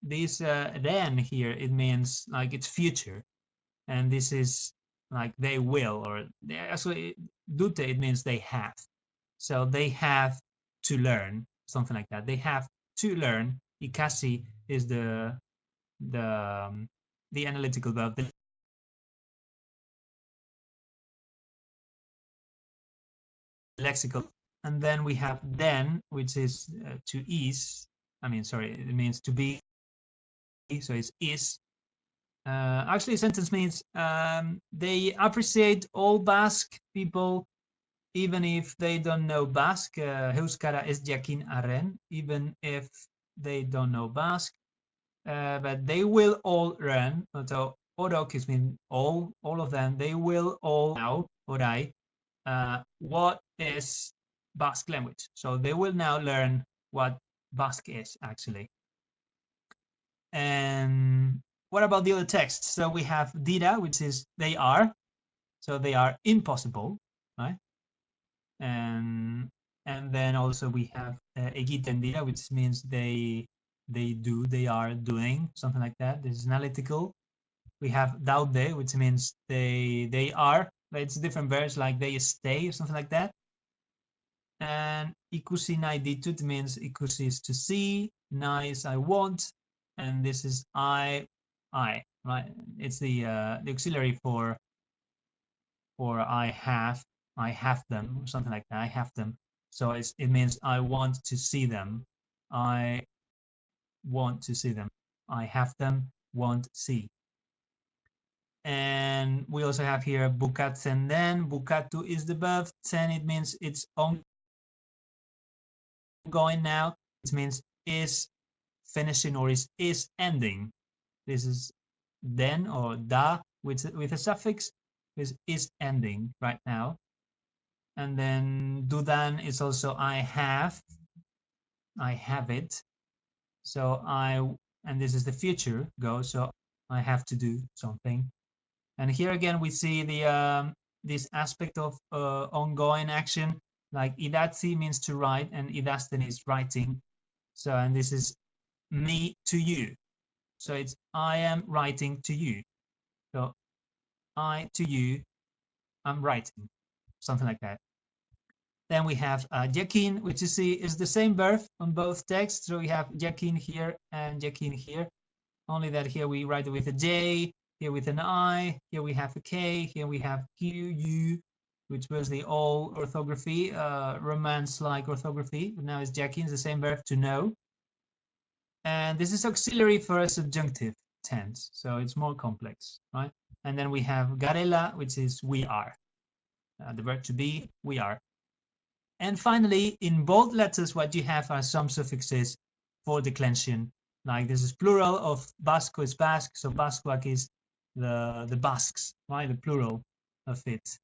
This then here, it means like it's future, and this is like they will, or actually dute, it means they have. So they have to learn, something like that. They have to learn. Ikasi is the analytical verb, the lexical. And then we have then, which is to ease. I mean, sorry, it means to be. So it's is. Actually, a sentence means they appreciate all Basque people, even if they don't know Basque. Euskara ez jakin arren, even if they don't know Basque. But they will all learn. So orok is mean all of them. They will all know, orai, what is Basque language. So they will now learn what Basque is actually. And what about the other text? So we have dira, which is they are. So they are impossible, right? And then also we have egiten dira, which means they do, they are doing, something like that. This is analytical. We have daude, which means they are. It's different verbs like they stay or something like that. And ikusi nai ditut means ikusi is to see, nai is I want, and this is I, right? It's the auxiliary for I have them, or something like that. I have them. So it means I want to see them. I want to see them. I have them, want, see. And we also have here bukatzen then. Bukatu is the verb. Then it means it's ongoing now. It means is finishing or is ending. This is then or da with a suffix. This is ending right now. And then dudan is also I have it. So and this is the future go. So I have to do something. And here again we see the this aspect of ongoing action, like idatzi means to write, and idazten is writing. So and this is me to you. So it's I am writing to you. So I to you, I'm writing, something like that. Then we have yakin, which you see is the same verb on both texts. So we have yakin here and yakin here, only that here we write it with a J, here with an I, here we have a K, here we have QU, which was the old orthography, Romance-like orthography, but now it's yakin, the same verb to know. And this is auxiliary for a subjunctive tense, so it's more complex, right? And then we have garela, which is we are, the verb to be, we are. And finally, in bold letters, what you have are some suffixes for declension. Like this is plural of Basco is Basque, so Basquac is the Basques, right? The plural of it.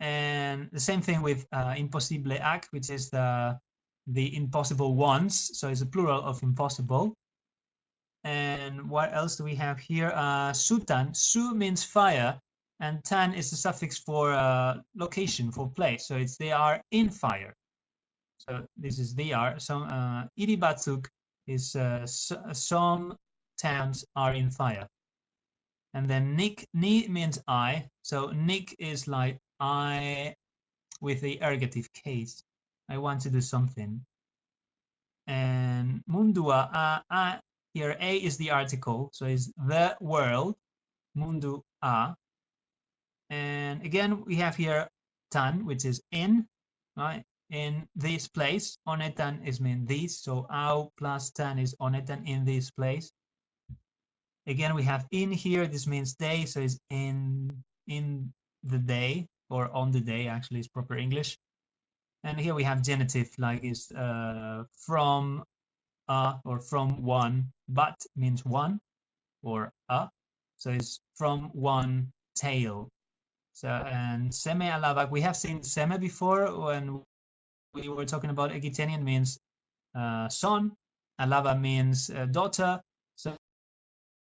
And the same thing with impossible ac, which is the impossible ones, so it's a plural of impossible. And what else do we have here? Sutan, su means fire, and tan is the suffix for location, for place. So it's they are in fire. So this is they are. Some iribatzuk is some towns are in fire. And then ni means I. So nik is like I with the ergative case. I want to do something. And mundua here a is the article, so it's the world. Mundu a. And again, we have here tan, which is in, right? In this place. Onetan is mean this, so au plus tan is onetan, in this place. Again, we have in here, this means day, so it's in the day, or on the day, actually is proper English. And here we have genitive, like is from or from one, but means one, or a, so it's from one tail. So, and seme alavak, we have seen seme before when we were talking about Aquitanian, means son, alava means daughter. So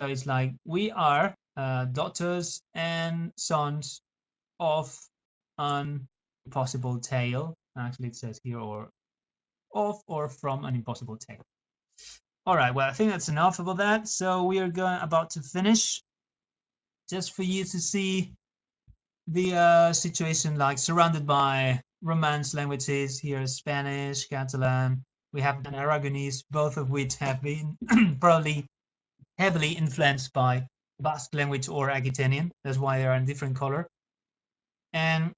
it's like we are daughters and sons of an impossible tale. Actually, it says here, or of or from an impossible tale. All right, well, I think that's enough about that. So we are about to finish. Just for you to see the situation, like surrounded by Romance languages. Here is Spanish, Catalan. We have an Aragonese, both of which have been probably heavily influenced by Basque language or Aquitanian. That's why they are in different color. And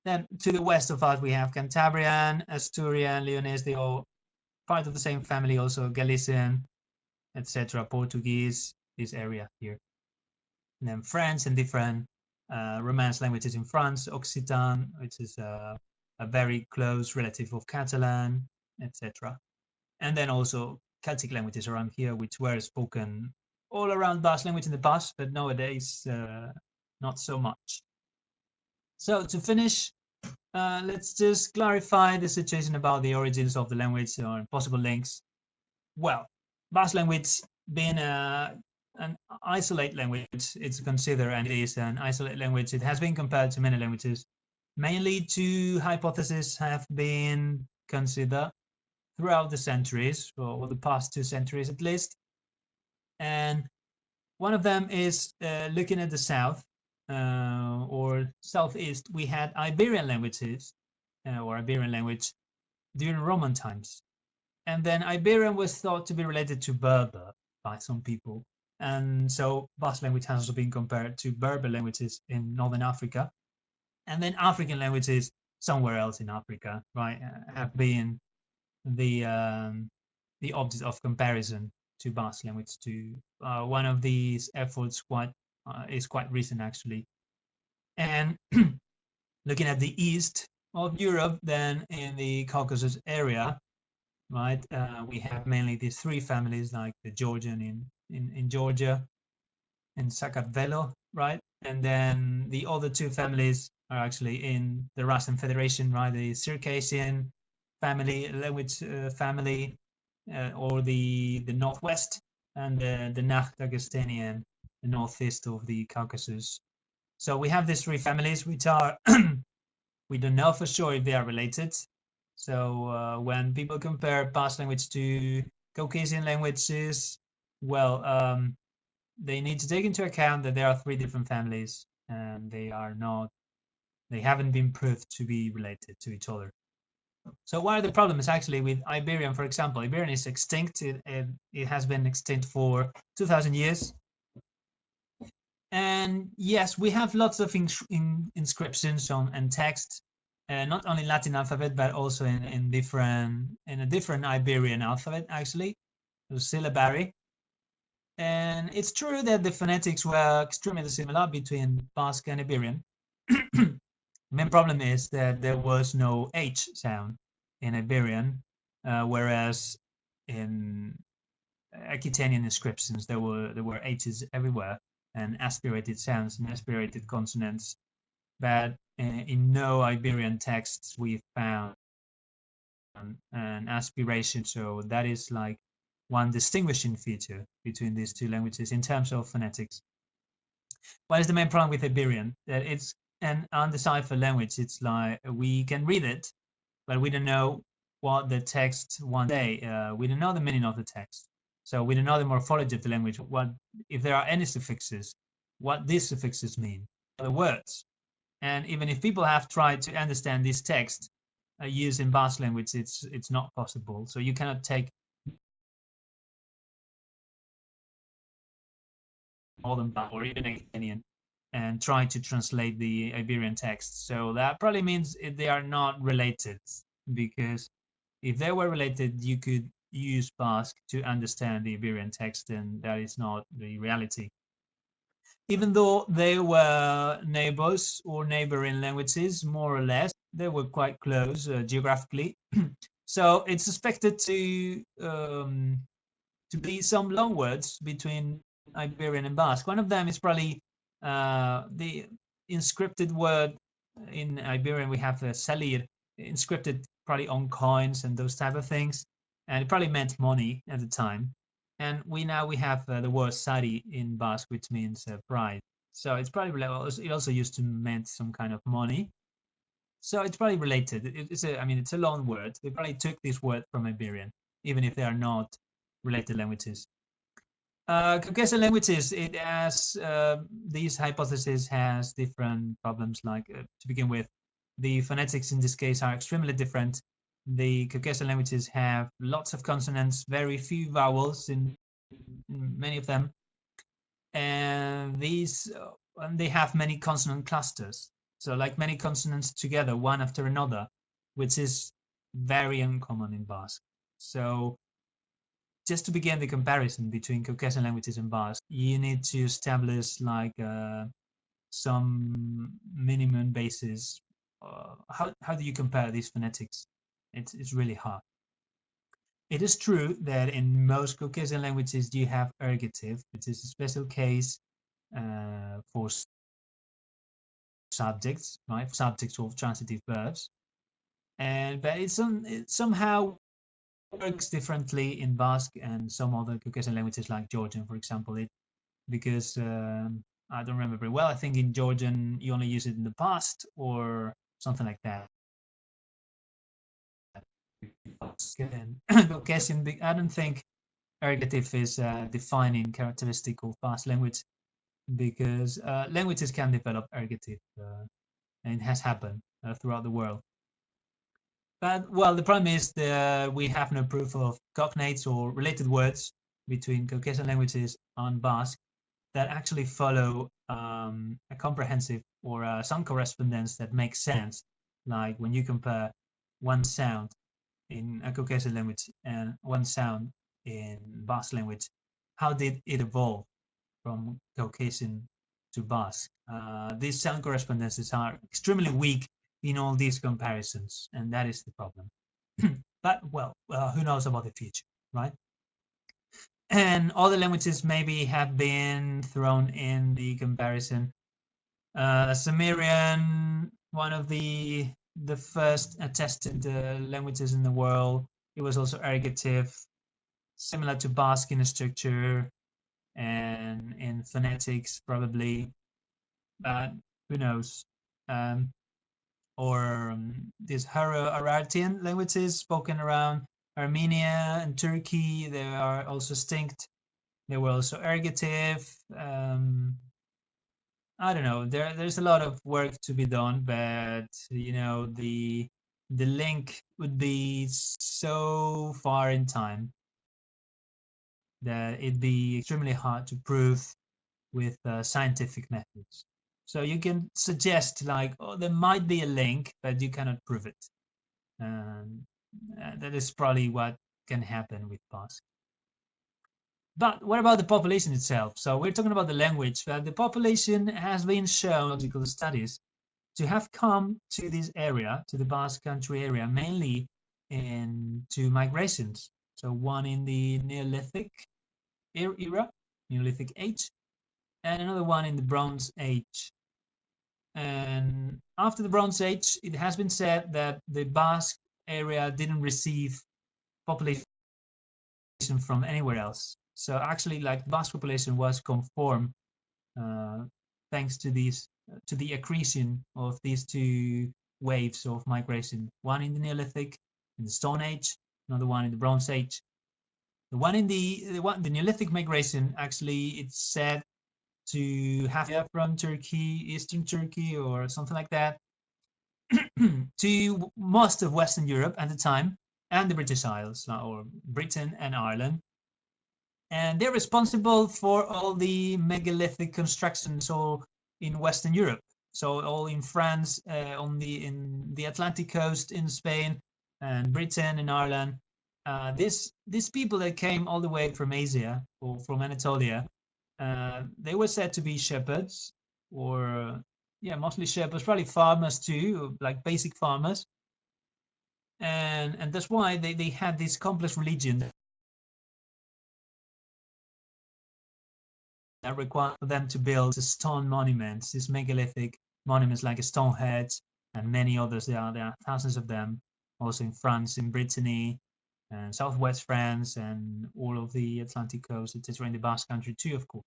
then to the west of us, we have Cantabrian, Asturian, Leonese. They all part of the same family, also Galician, etc., Portuguese, this area here. And then French and different Romance languages in France, Occitan, which is a very close relative of Catalan, etc. And then also Celtic languages around here, which were spoken all around Basque language in the past, but nowadays not so much. So to finish, let's just clarify the situation about the origins of the language or possible links. Well, Basque language being an isolate language, it's considered, and it is an isolate language. It has been compared to many languages. Mainly two hypotheses have been considered throughout the centuries, or the past 2 centuries at least. And one of them is looking at the south or southeast. We had Iberian languages or Iberian language during Roman times. And then Iberian was thought to be related to Berber by some people. And so Basque language has also been compared to Berber languages in Northern Africa. And then African languages somewhere else in Africa, right, have been the object of comparison to Basque language. To one of these efforts is quite recent, actually. And looking at the east of Europe, then in the Caucasus area, right, we have mainly these 3 families, like the Georgian in Georgia, in Sakartvelo, right? And then the other 2 families are actually in the Russian Federation, right? The Circassian family, language family, or the northwest, and the Nakh Dagestanian, the northeast of the Caucasus. So we have these 3 families, which are we don't know for sure if they are related. So when people compare Basque language to Caucasian languages, well, they need to take into account that there are 3 different families, and they haven't been proved to be related to each other. So what are the problems actually with Iberian, for example? Iberian is extinct. It has been extinct for 2,000 years. And yes, we have lots of inscriptions and text, not only Latin alphabet, but also in a different Iberian alphabet, actually, so syllabary. And it's true that the phonetics were extremely similar between Basque and Iberian. The main problem is that there was no H sound in Iberian, whereas in Aquitanian inscriptions there were H's everywhere, and aspirated sounds and aspirated consonants. But in no Iberian texts we found an aspiration, so that is like one distinguishing feature between these 2 languages in terms of phonetics. What is the main problem with Iberian? That it's an undeciphered language. It's like we can read it, but we don't know what the text wants to say. We don't know the meaning of the text. So we don't know the morphology of the language. What if there are any suffixes? What these suffixes mean? The words. And even if people have tried to understand this text used in Basque language, it's not possible. So you cannot take modern Basque or even Aquitanian and try to translate the Iberian text. So that probably means they are not related, because if they were related, you could use Basque to understand the Iberian text, and that is not the reality. Even though they were neighbors or neighboring languages, more or less, they were quite close geographically. So it's suspected to be some long words between Iberian and Basque. One of them is probably the inscripted word in Iberian. We have salir, inscripted probably on coins and those type of things, and it probably meant money at the time. And we have the word sari in Basque, which means bride. So it's probably it also used to meant some kind of money. So it's probably related. It's a loan word. They probably took this word from Iberian, even if they are not related languages. Caucasian languages, it has these hypothesis has different problems. Like to begin with, the phonetics in this case are extremely different. The Caucasian languages have lots of consonants, very few vowels in many of them, and they have many consonant clusters. So like many consonants together, one after another, which is very uncommon in Basque. So just to begin the comparison between Caucasian languages and Basque, you need to establish like some minimum basis. How do you compare these phonetics? It's really hard. It is true that in most Caucasian languages you have ergative, which is a special case for subjects, right? For subjects of transitive verbs, but it somehow works differently in Basque and some other Caucasian languages like Georgian, for example. Because I don't remember very well. I think in Georgian you only use it in the past or something like that. Caucasian, I don't think ergative is a defining characteristic of Basque language, because languages can develop ergative, and it has happened throughout the world. But well, the problem is that we have no proof of cognates or related words between Caucasian languages and Basque that actually follow a comprehensive or some correspondence that makes sense. Like when you compare one sound in a Caucasian language and one sound in Basque language, how did it evolve from Caucasian to Basque? These sound correspondences are extremely weak in all these comparisons, and that is the problem. But well, who knows about the future, right? And other languages maybe have been thrown in the comparison. Sumerian, one of the first attested languages in the world. It was also ergative, similar to Basque in structure and in phonetics probably, but who knows? Or these Harartian languages spoken around Armenia and Turkey, they are also extinct. They were also ergative. I don't know. There's a lot of work to be done, but you know the link would be so far in time that it'd be extremely hard to prove with scientific methods. So you can suggest like, oh, there might be a link, but you cannot prove it. That is probably what can happen with Basque. But what about the population itself? So we're talking about the language, but the population has been shown in logical studies to have come to this area, to the Basque Country area, mainly in two migrations. So one in the Neolithic era, Neolithic age, and another one in the Bronze Age. And after the Bronze Age, it has been said that the Basque area didn't receive population from anywhere else. So actually, like, the Basque population was conformed thanks to these to the accretion of these two waves of migration. One in the Neolithic, in the Stone Age, another one in the Bronze Age. The one in the Neolithic migration, actually, it's said to have from Turkey, Eastern Turkey, or something like that, to most of Western Europe at the time, and the British Isles, or Britain and Ireland. And they're responsible for all the megalithic constructions all in Western Europe. So all in France, in the Atlantic coast in Spain, and Britain and Ireland. These people that came all the way from Asia or from Anatolia, they were said to be shepherds, or mostly shepherds, probably farmers too, like basic farmers. And that's why they had this complex religion that required them to build stone monuments, these megalithic monuments like Stonehenge and many others. There are thousands of them, also in France, in Brittany, and southwest France, and all of the Atlantic coast, etc., in the Basque Country too, of course.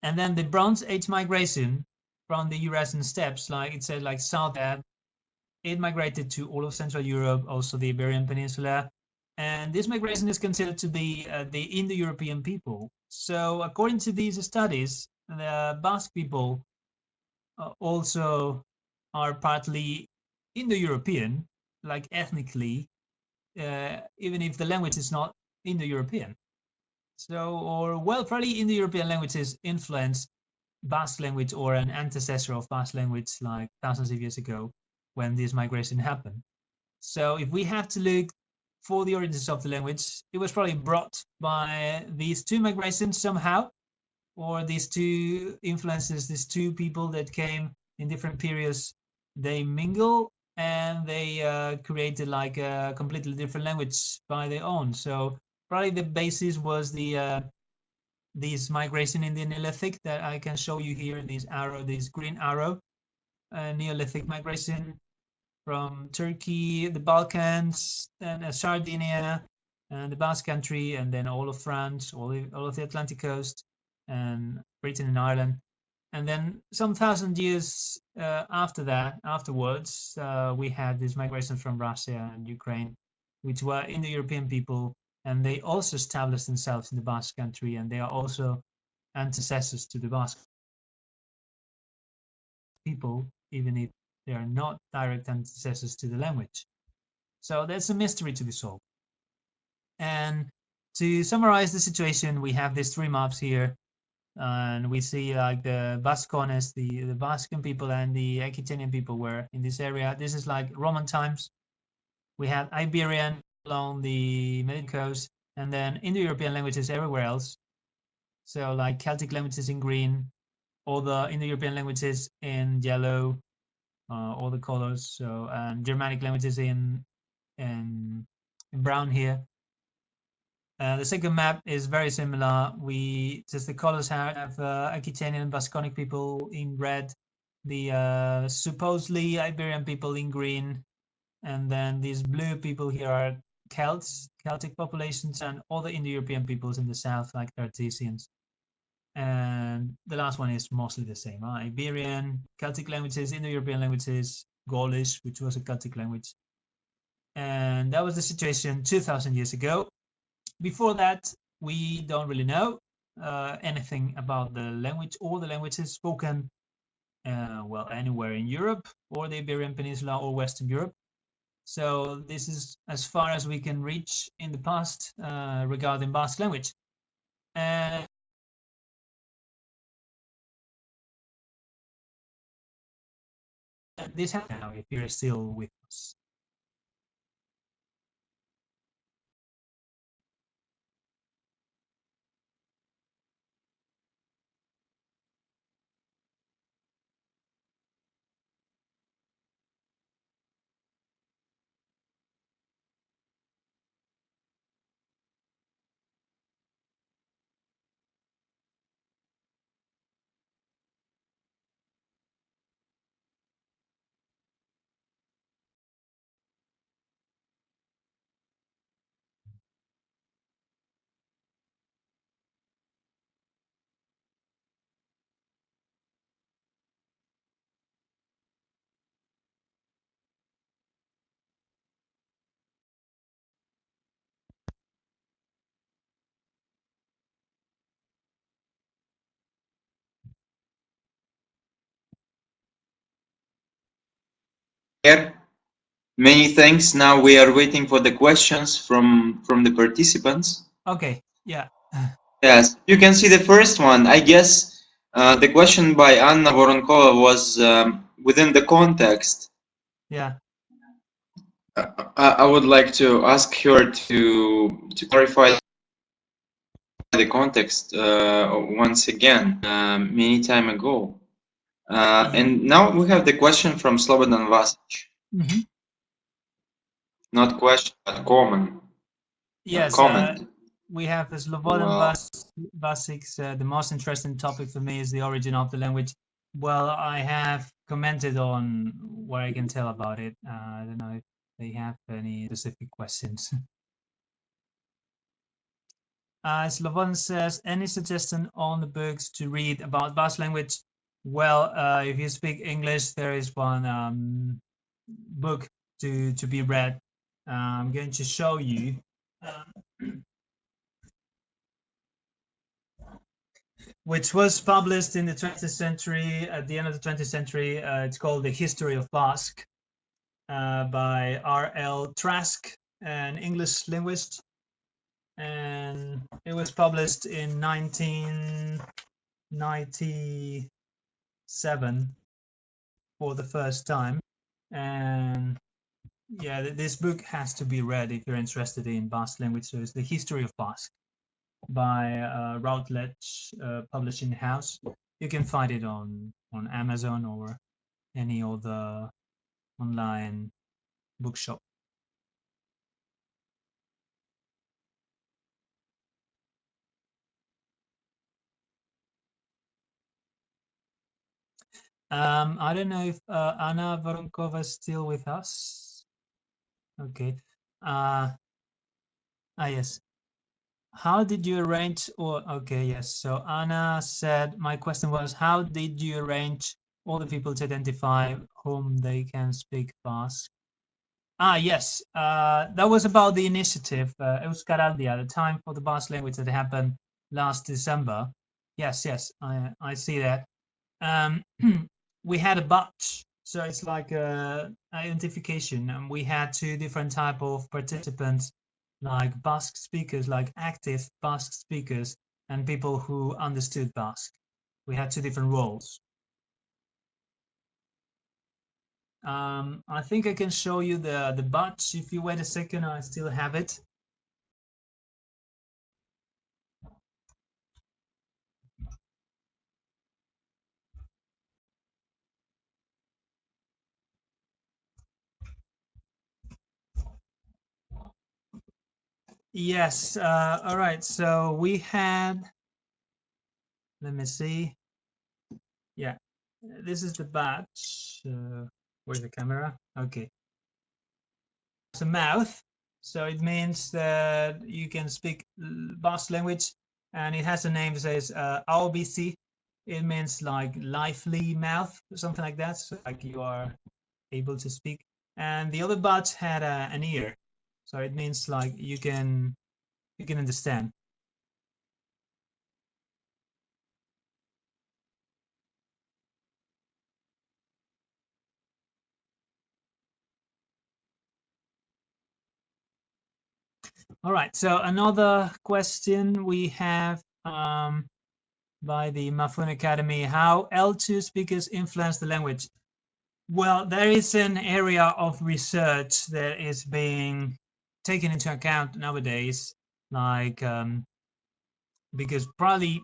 And then the Bronze Age migration from the Eurasian steppes, like it said, like south, it migrated to all of Central Europe, also the Iberian Peninsula. And this migration is considered to be the Indo-European people. So according to these studies, the Basque people also are partly Indo-European, like ethnically, even if the language is not Indo-European. So, or well, probably Indo-European languages influenced Basque language or an ancestor of Basque language like thousands of years ago when this migration happened. So if we have to look for the origins of the language, it was probably brought by these two migrations somehow, or these two influences, these two people that came in different periods, they mingle and they created like a completely different language by their own. So probably the basis was this migration in the Neolithic that I can show you here, this green arrow, Neolithic migration from Turkey, the Balkans, and Sardinia, and the Basque Country, and then all of France, all of the Atlantic coast, and Britain and Ireland. And then some thousand years afterwards, we had this migration from Russia and Ukraine, which were Indo-European people, and they also established themselves in the Basque Country, and they are also ancestors to the Basque people, even if they are not direct ancestors to the language. So that's a mystery to be solved. And to summarize the situation, we have these three maps here, and we see like the Bascones, the Bascan people, and the Aquitanian people were in this area. This is like Roman times. We have Iberian along the Mediterranean coast, and then Indo-European languages everywhere else. So like Celtic languages in green, all the Indo-European languages in yellow, all the colors. So Germanic languages in brown here. The second map is very similar. Just the colors have Aquitanian and Basconic people in red, the supposedly Iberian people in green, and then these blue people here are Celtic populations, and all the Indo-European peoples in the south, like Cartesians. And the last one is mostly the same. Iberian, Celtic languages, Indo-European languages, Gaulish, which was a Celtic language. And that was the situation 2,000 years ago. Before that, we don't really know anything about the language. All the languages spoken, well, anywhere in Europe or the Iberian Peninsula or Western Europe. So this is as far as we can reach in the past regarding Basque language. And this happens now if you're still with us. Here, many thanks. Now we are waiting for the questions from the participants. Okay, yeah. Yes, you can see the first one. I guess the question by Anna Voronkova was within the context. Yeah. I would like to ask her to clarify the context once again, many time ago. And now we have the question from Slobodan Vasic. Mm-hmm. Not question, but comment. Yes, comment. we have Slobodan Vasic's, the most interesting topic for me is the origin of the language. Well, I have commented on what I can tell about it. I don't know if they have any specific questions. Slobodan says, any suggestion on the books to read about Basque language? Well, if you speak English, there is one book to be read. I'm going to show you. Which was published in the 20th century, at the end of the 20th century. It's called The History of Basque by R.L. Trask, an English linguist. And it was published in 1997 for the first time. And yeah, this book has to be read if you're interested in Basque language. So it's The History of Basque by Routledge Publishing House. You can find it on Amazon or any other online bookshop. I don't know if Anna Voronkova is still with us. Okay. Yes. How did you arrange? Or okay, yes. So Anna said, my question was, how did you arrange all the people to identify whom they can speak Basque? Yes. That was about the initiative Euskaraldia, the time for the Basque language that happened last December. Yes, I see that. We had a batch, so it's like identification, and we had two different type of participants, like Basque speakers, like active Basque speakers, and people who understood Basque. We had two different roles. I think I can show you the batch. If you wait a second, I still have it. Yes. All right. So we had. Let me see. Yeah, this is the batch. Where's the camera? Okay. It's a mouth, so it means that you can speak Basque language, and it has a name that says AOBC. It means like lively mouth, something like that. So like you are able to speak. And the other batch had an ear, so it means like you can understand. All right, so another question we have by the MAFUN Academy: how L2 speakers influence the language? Well, there is an area of research that is being taken into account nowadays, like because probably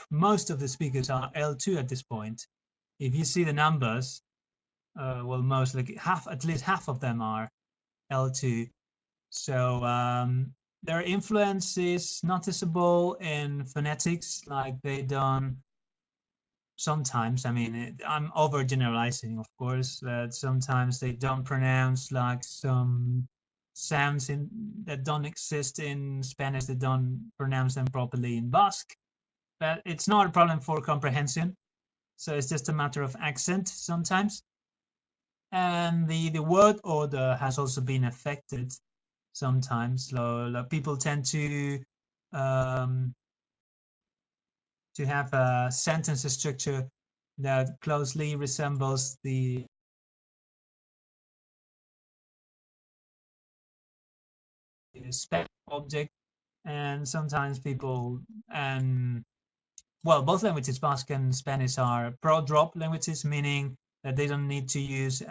most of the speakers are L2 at this point. If you see the numbers, well, most, like half, at least half of them are L2. So their influence is noticeable in phonetics, like they done sometimes. I mean, I'm overgeneralizing, of course, that sometimes they don't pronounce like some sounds that don't exist in Spanish, they don't pronounce them properly in Basque. But it's not a problem for comprehension. So it's just a matter of accent sometimes. And the word order has also been affected sometimes. So people tend to have a sentence structure that closely resembles the spec object, and sometimes people, and well, both languages, Basque and Spanish, are pro-drop languages, meaning that they don't need to use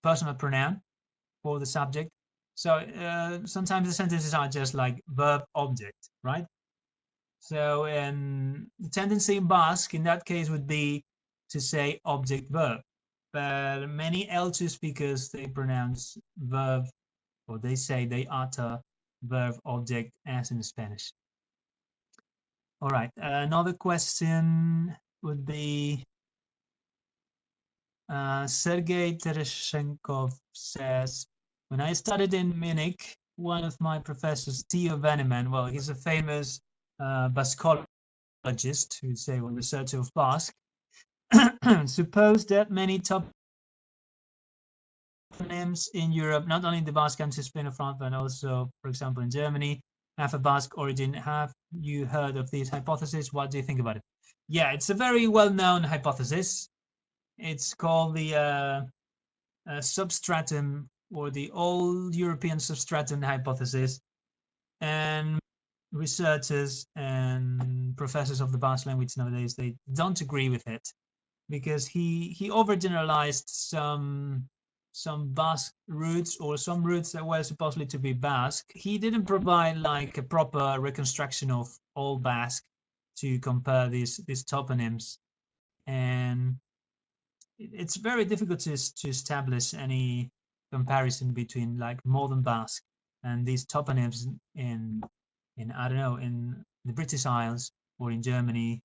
personal pronoun for the subject. So sometimes the sentences are just like verb object, right? So the tendency in Basque in that case would be to say object verb. But many L2 speakers, they pronounce verb, or they say they utter verb object as in Spanish. All right, another question would be Sergei Tereshenkov says, when I studied in Munich, one of my professors, Theo Veneman, well, he's a famous Bascologist, who'd say, well, researcher of Basque, supposed that many toponyms in Europe, not only in the Basque Country, Spain or France, but also, for example, in Germany, have a Basque origin. Have you heard of this hypothesis? What do you think about it? Yeah, it's a very well-known hypothesis. It's called the substratum, or the Old European substratum hypothesis, and researchers and professors of the Basque language nowadays, they don't agree with it, because he overgeneralized some Basque roots, or some roots that were supposedly to be Basque. He didn't provide like a proper reconstruction of all Basque to compare these toponyms, and it's very difficult to establish any comparison between like modern Basque and these toponyms in I don't know, in the British Isles, or in Germany,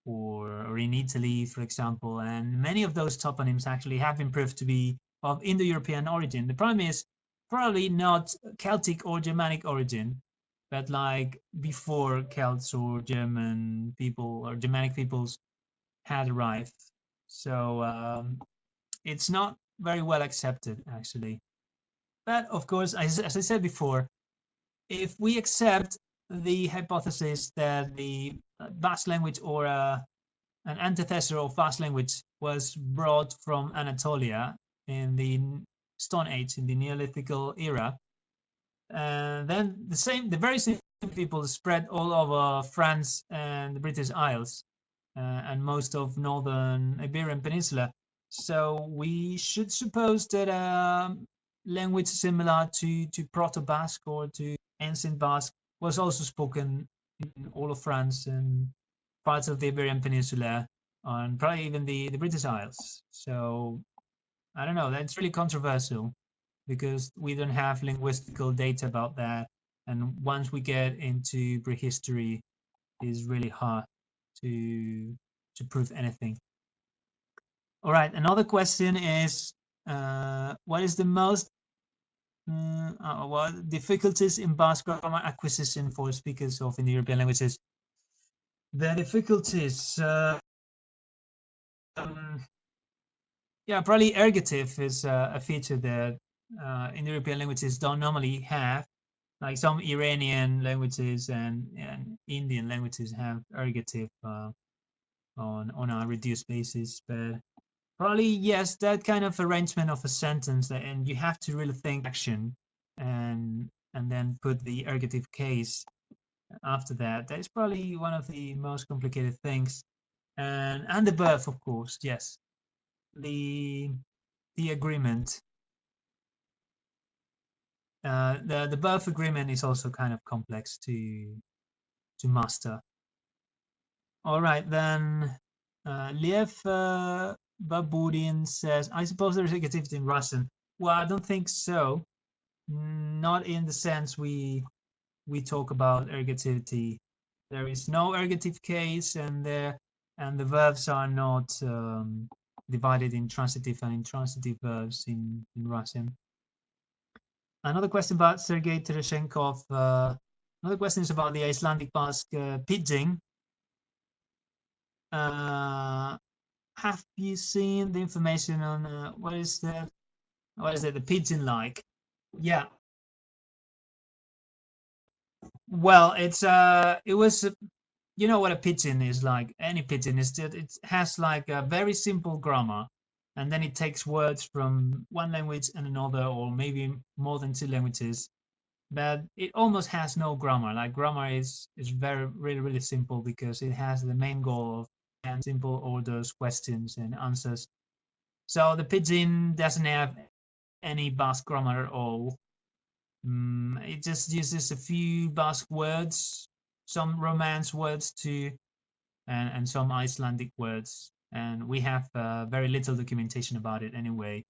or in Italy, for example. And many of those toponyms actually have been proved to be of Indo-European origin. The problem is probably not Celtic or Germanic origin, but like before Celts or German people or Germanic peoples had arrived. So it's not very well accepted, actually. But of course, as I said before, if we accept the hypothesis that the Basque language, or an antecessor of Basque language, was brought from Anatolia in the Stone Age, in the Neolithical era, then the very same people spread all over France and the British Isles, and most of northern Iberian Peninsula. So we should suppose that language similar to Proto-Basque or to Ancient Basque was also spoken in all of France and parts of the Iberian Peninsula, and probably even the British Isles. So I don't know, that's really controversial, because we don't have linguistical data about that. And once we get into prehistory, it's really hard to prove anything. All right, another question is, what is the most difficulties in Basque grammar acquisition for speakers of Indo-European languages? The difficulties, yeah, probably ergative is a feature that Indo-European languages don't normally have. Like some Iranian languages and Indian languages have ergative on a reduced basis, but probably yes, that kind of arrangement of a sentence, and you have to really think action, and and then put the ergative case after that. That is probably one of the most complicated things. And the verb, of course, yes. The agreement. The verb agreement is also kind of complex to master. All right, then Liev Baburin says, I suppose there is ergativity in Russian. Well, I don't think so. Not in the sense we talk about ergativity. There is no ergative case, and the verbs are not divided in transitive and intransitive verbs in Russian. Another question about Sergei Tereshenkov. Another question is about the Icelandic Basque pidgin. Have you seen the information on what is the pidgin like? Yeah. Well, it was, you know what a pidgin is like. Any pidgin is that it has like a very simple grammar, and then it takes words from one language and another, or maybe more than two languages. But it almost has no grammar. Like grammar is really simple, because it has the main goal of and simple orders, questions and answers. So the pidgin doesn't have any Basque grammar at all. It just uses a few Basque words, some Romance words too, and some Icelandic words. And we have very little documentation about it anyway.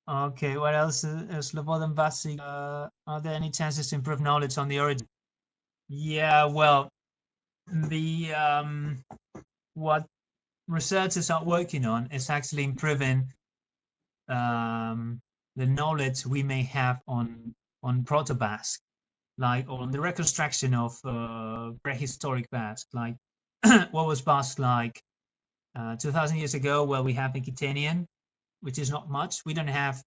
Okay, what else? Slobodan Vasic, are there any chances to improve knowledge on the origin? Yeah, well, the what researchers are working on is actually improving the knowledge we may have on Proto-Basque, like on the reconstruction of prehistoric Basque, like what was Basque like 2,000 years ago. Well, we have Aquitanian, which is not much. We don't have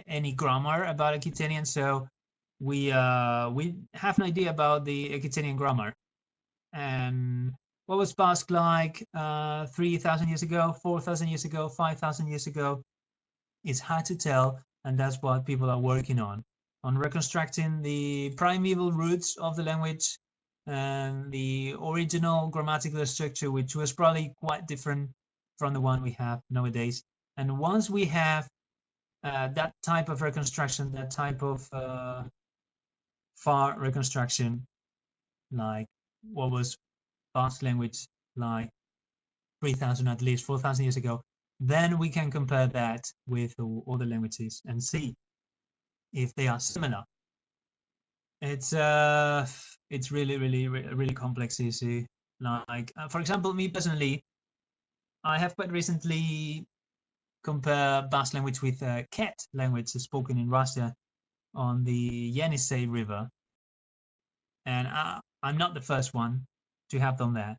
any grammar about Aquitanian, so we have an idea about the Aquitanian grammar. And what was Basque like 3,000 years ago, 4,000 years ago, 5,000 years ago? It's hard to tell, and that's what people are working on reconstructing the primeval roots of the language and the original grammatical structure, which was probably quite different from the one we have nowadays. And once we have that type of reconstruction, that type of far reconstruction, like what was Basque language like 3,000, at least 4,000 years ago, then we can compare that with all the languages and see if they are similar. It's really complex issue. Like for example, me personally, I have quite recently compared Basque language with Ket language spoken in Russia on the Yenisei River, and I'm not the first one to have done that.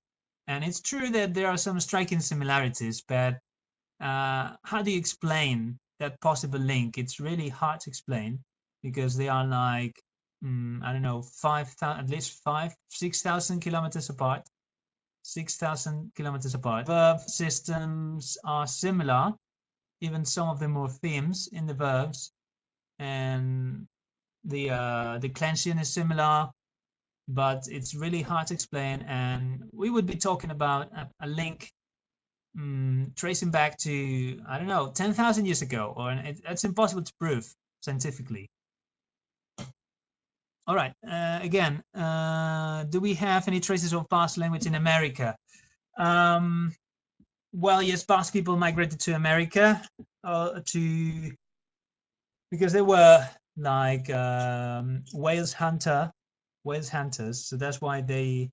And it's true that there are some striking similarities, but how do you explain that possible link? It's really hard to explain, because they are like I don't know, 5,000, at least 6,000 kilometers apart. 6,000 kilometers apart. Verb systems are similar, even some of the morphemes in the verbs, and the declension is similar, but it's really hard to explain. And we would be talking about a link tracing back to, I don't know, 10,000 years ago, or it's impossible to prove scientifically. All right, again, do we have any traces of Basque language in America? Well, yes, Basque people migrated to America because they were like whales hunters, so that's why they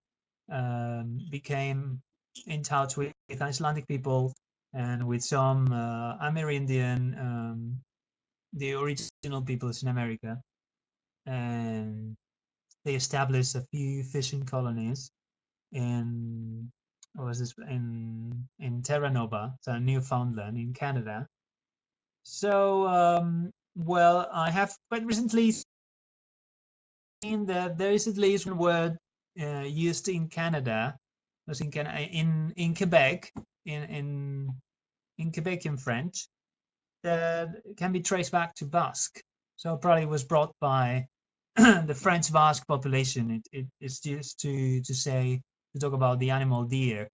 became in touch with Icelandic people and with some Amerindian, the original peoples in America, and they established a few fishing colonies in Terra Nova, so Newfoundland in Canada. So well, I have quite recently seen that there is at least one word used in Canada, in Quebec, in Quebec in French, that can be traced back to Basque. So probably was brought by the French Basque population. It's just to talk about the animal deer.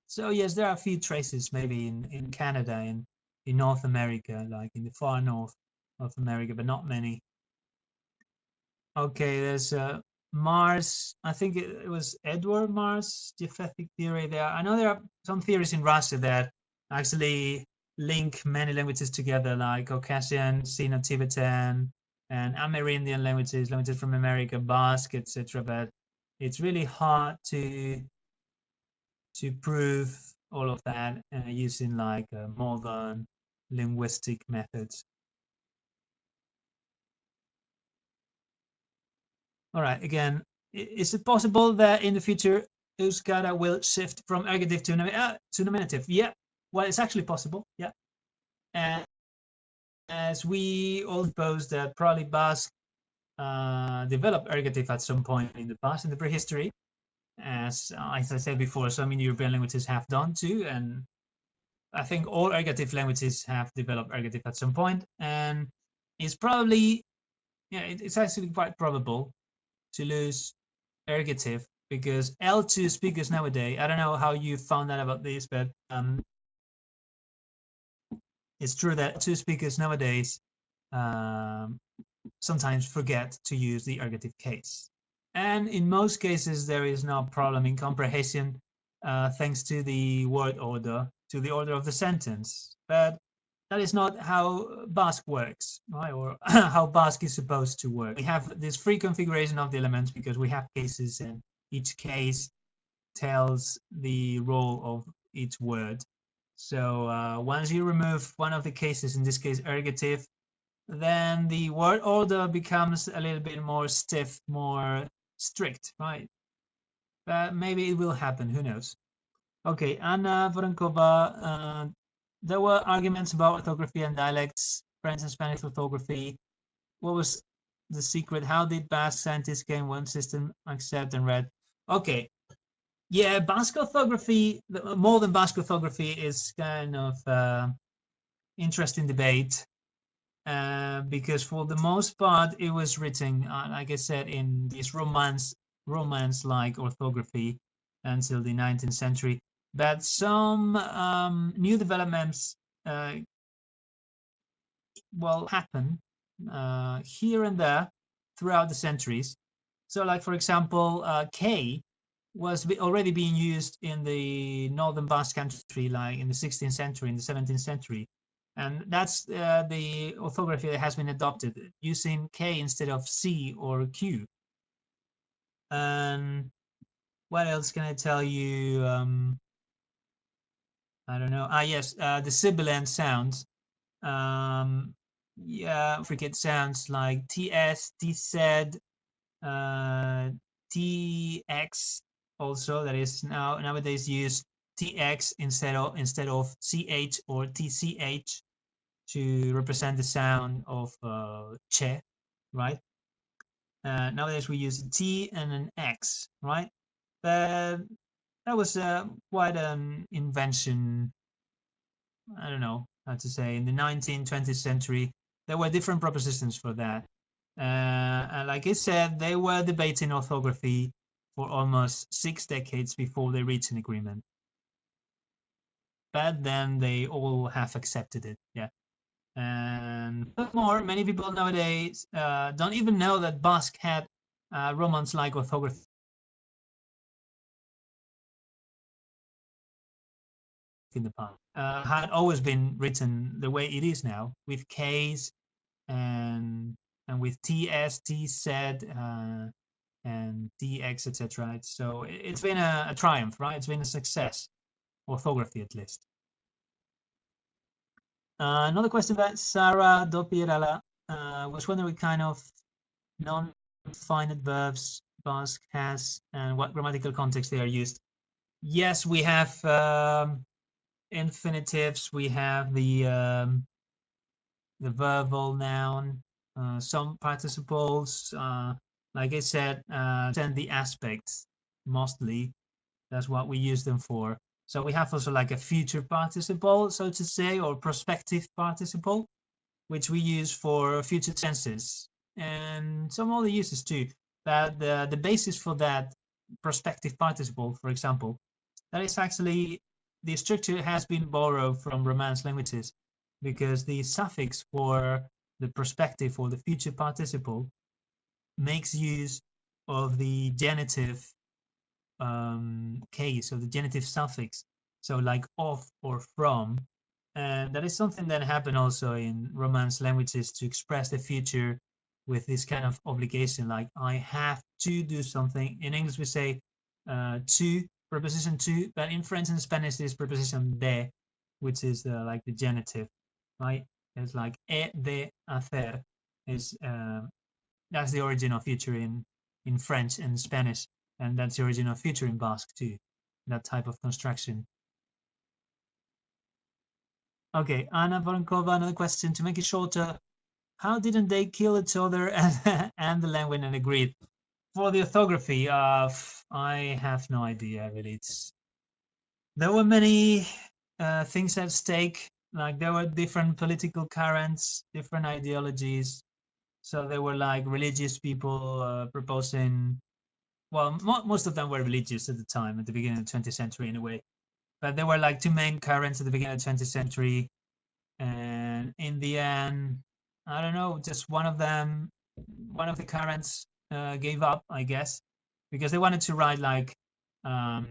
So yes, there are a few traces maybe in Canada and in North America, like in the far north of America, but not many. Okay, there's Mars. I think it was Edward Mars geophysic theory there. I know there are some theories in Russia that actually link many languages together, like Caucasian, Sino-Tibetan, and Amerindian languages, languages from America, Basque, etc. But it's really hard to prove all of that using like modern linguistic methods. All right, again, is it possible that in the future euskara will shift from ergative to nominative? Yeah, well, it's actually possible, yeah. And as we all suppose that probably Basque developed ergative at some point in the past, in the prehistory, as I said before, some European languages have done too, and I think all ergative languages have developed ergative at some point, and it's probably, yeah, it's actually quite probable to lose ergative because L2 speakers nowadays, I don't know how you found out about this, but it's true that L2 speakers nowadays sometimes forget to use the ergative case. And in most cases, there is no problem in comprehension thanks to the word order, to the order of the sentence. But that is not how Basque works, right? Or how Basque is supposed to work. We have this free configuration of the elements because we have cases, and each case tells the role of each word. So once you remove one of the cases, in this case ergative, then the word order becomes a little bit more stiff, more strict, right? But maybe it will happen, who knows? Okay, Anna Voronkova, there were arguments about orthography and dialects, French and Spanish orthography. What was the secret? How did Basque scientists gain one system, accept and read? Okay, yeah, Basque orthography, modern Basque orthography is kind of interesting debate because for the most part it was written, like I said, in this romance-like orthography until the 19th century. But some new developments happen here and there throughout the centuries. So like, for example, K was already being used in the northern Basque Country, like in the 16th century, in the 17th century. And that's the orthography that has been adopted, using K instead of C or Q. And what else can I tell you? I don't know. Yes, the sibilant sounds. Yeah, fricate sounds like TS, TZ, TX also, that is nowadays used TX instead of CH or TCH to represent the sound of che, right? Nowadays we use a T and an X, right? But that was quite an invention. I don't know how to say. In the 19th, 20th century, there were different propositions for that. And like I said, they were debating orthography for almost 6 decades before they reached an agreement. But then they all have accepted it, yeah. And more, many people nowadays don't even know that Basque had Romance-like orthography in the past. Had always been written the way it is now, with K's and with TS, TZ, and DX, etc. So it's been a triumph, right? It's been a success, orthography at least. Another question about Sarah Dopirala was wondering what kind of non-finite verbs Basque has and what grammatical context they are used. Yes, we have infinitives. We have the verbal noun, some participles. Like I said, send the aspects mostly. That's what we use them for. So we have also like a future participle, so to say, or prospective participle. which we use for future tenses and some other uses too. That the basis for that prospective participle, for example, that is actually the structure has been borrowed from Romance languages, because the suffix for the prospective or the future participle makes use of the genitive case, of the genitive suffix, so like of or from. And that is something that happened also in Romance languages to express the future with this kind of obligation, like I have to do something. In English we say to, preposition to, but in French and Spanish there's preposition de, which is like the genitive, right? It's like he de hacer is that's the origin of future in French and Spanish, and that's the origin of future in Basque too, that type of construction. Okay, Anna Voronkova, another question to make it shorter. How didn't they kill each other and the language and agreed? For the orthography, I have no idea really. There were many things at stake, like there were different political currents, different ideologies. So there were like religious people proposing, well, most of them were religious at the time, at the beginning of the 20th century in a way. But there were like two main currents at the beginning of the 20th century. And in the end, I don't know, just one of the currents gave up, I guess, because they wanted to write like, how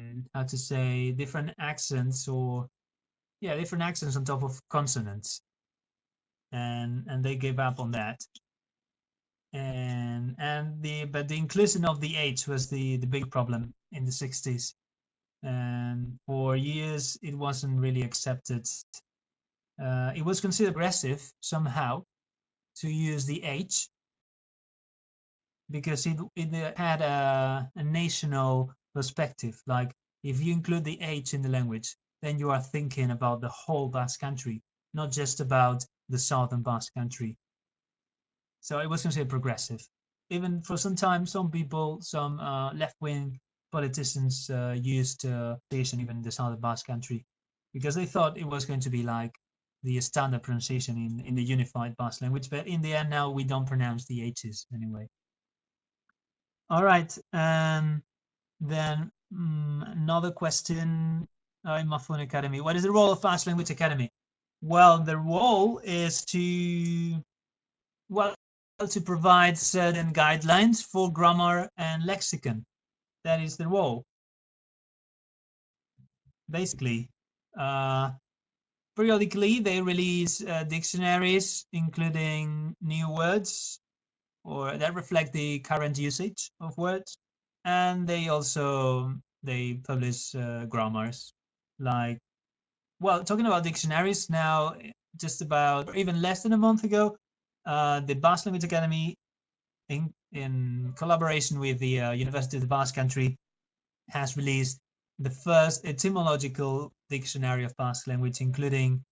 to say, different accents different accents on top of consonants. And they gave up on that. But the inclusion of the H was the big problem in the 60s. And for years, it wasn't really accepted. It was considered aggressive somehow to use the H, because it had a national perspective. Like if you include the H in the language, then you are thinking about the whole Basque Country, not just about the southern Basque Country. So it was considered progressive. Even for some time, some people, some left-wing politicians used pronunciation even in the southern Basque Country, because they thought it was going to be like the standard pronunciation in the unified Basque language. But in the end, now we don't pronounce the H's anyway. All right, then another question in MAFUN Academy. What is the role of Basque Language Academy? Well, the role is to provide certain guidelines for grammar and lexicon. That is the role. Basically, periodically they release dictionaries including new words or that reflect the current usage of words, and they publish grammars. Like, well, talking about dictionaries now, just about even less than a month ago, the Basque Language Academy, in collaboration with the University of the Basque Country, has released the first etymological dictionary of Basque language, including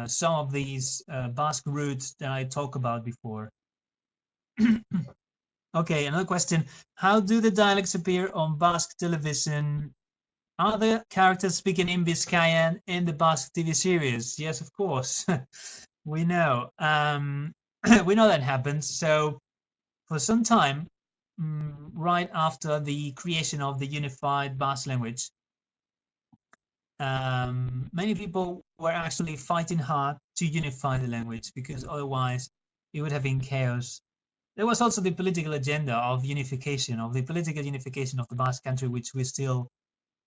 some of these Basque roots that I talked about before. Okay, another question. How do the dialects appear on Basque television? Are the characters speaking in Biscayan in the Basque TV series? Yes, of course. We know. We know that happens. So for some time, right after the creation of the unified Basque language, many people were actually fighting hard to unify the language, because otherwise it would have been chaos. There was also the political agenda of unification, of the political unification of the Basque Country, which we still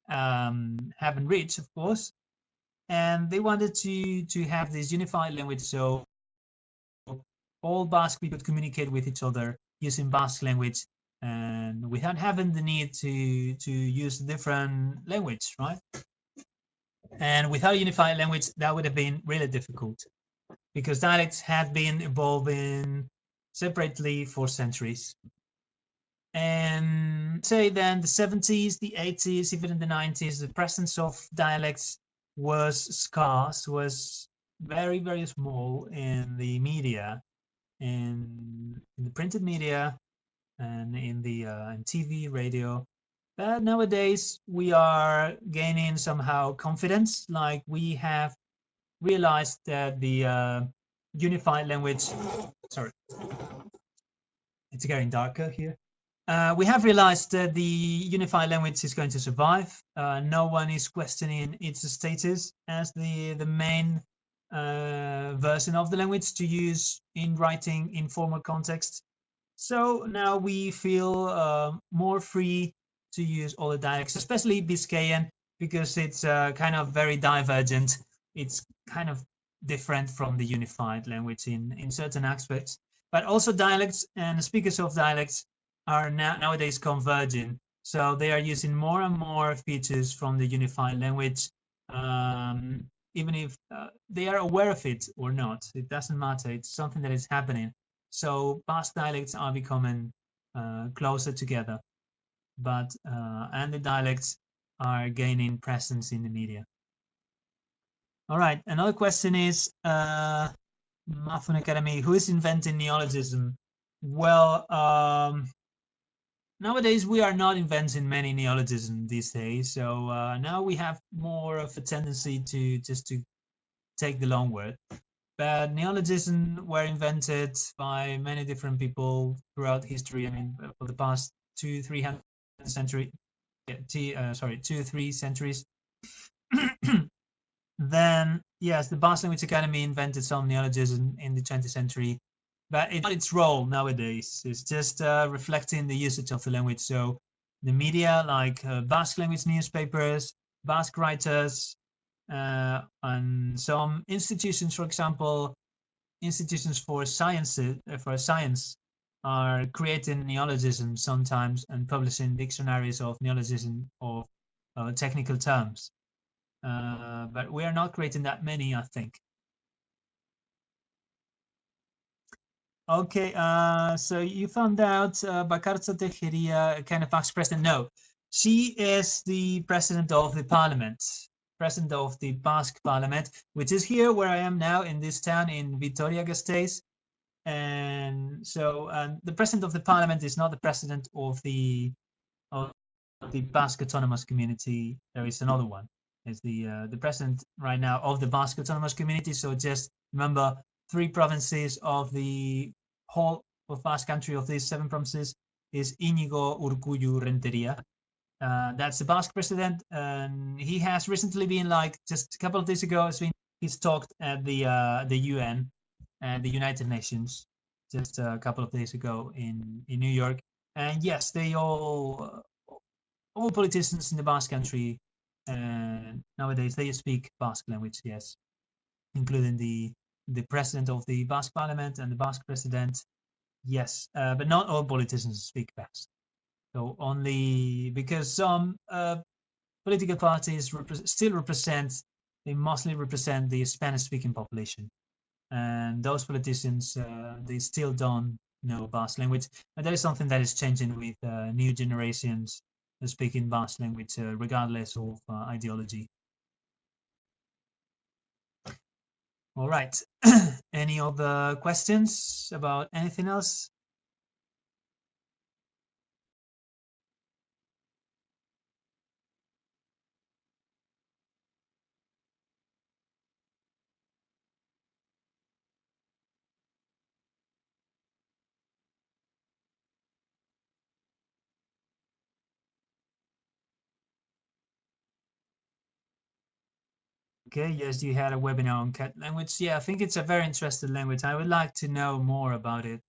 haven't reached, of course. And they wanted to have this unified language, so all Basque people could communicate with each other using Basque language, and without having the need to use a different language, right? And without a unified language, that would have been really difficult, because dialects had been evolving separately for centuries. And say then the 70s, the 80s, even in the 90s, the presence of dialects was scarce, was very, very small in the media, in the printed media, and in the in TV, radio. But nowadays we are gaining somehow confidence, like we have realized that the unified language, sorry, it's getting darker here. We have realized that the unified language is going to survive. No one is questioning its status as the main version of the language to use in writing in formal context. So now we feel more free to use all the dialects, especially Biscayan, because it's kind of very divergent. It's kind of different from the unified language in certain aspects. But also dialects and speakers of dialects are nowadays converging. So they are using more and more features from the unified language, even if they are aware of it or not. It doesn't matter. It's something that is happening. So Basque dialects are becoming closer together, but and the dialects are gaining presence in the media. All right, another question is, MAFUN Academy, who is inventing neologism? Well, nowadays we are not inventing many neologisms these days, so now we have more of a tendency to just to take the long word. But neologisms were invented by many different people throughout history. I mean, for the past 200-300 centuries. Yeah, 2-3 centuries. Then, yes, the Basque Language Academy invented some neologism in the 20th century, but it's not its role nowadays. It's just reflecting the usage of the language. So the media, like Basque language newspapers, Basque writers, and some institutions, for example, institutions for science are creating neologisms sometimes and publishing dictionaries of neologism of technical terms. But we are not creating that many, I think. Okay, so you found out Bakartza Tejeria kind of Basque president. No, she is the president of the parliament, president of the Basque parliament, which is here where I am now in this town in Vitoria-Gasteiz. And so the president of the parliament is not the president of the Basque autonomous community. There is another one. It's the president right now of the Basque autonomous community. So just remember, 3 provinces of the whole of Basque Country, of these 7 provinces, is Íñigo Urkullu Renteria. That's the Basque president, and he has recently been, like, just a couple of days ago, he's talked at the UN and the United Nations just a couple of days ago in New York. And yes, they all politicians in the Basque Country nowadays, they speak Basque language, yes, including the president of the Basque parliament and the Basque president, yes, but not all politicians speak Basque. So only because some political parties they mostly represent the Spanish-speaking population, and those politicians they still don't know Basque language. And that is something that is changing with new generations speaking Basque language, regardless of ideology. All right. Any other questions about anything else? Okay, yes, you had a webinar on cat language. Yeah, I think it's a very interesting language. I would like to know more about it.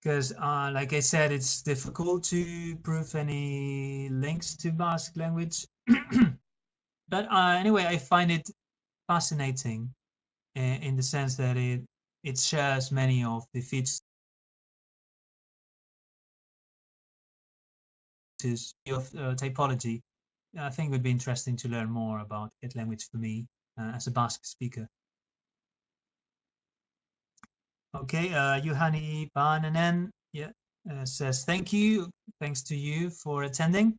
Because, like I said, it's difficult to prove any links to Basque language. But anyway, I find it fascinating in the sense that it shares many of the features of typology. I think it would be interesting to learn more about cat language for me as a Basque speaker. Okay, Juhani Pananen, yeah, says thank you. Thanks to you for attending.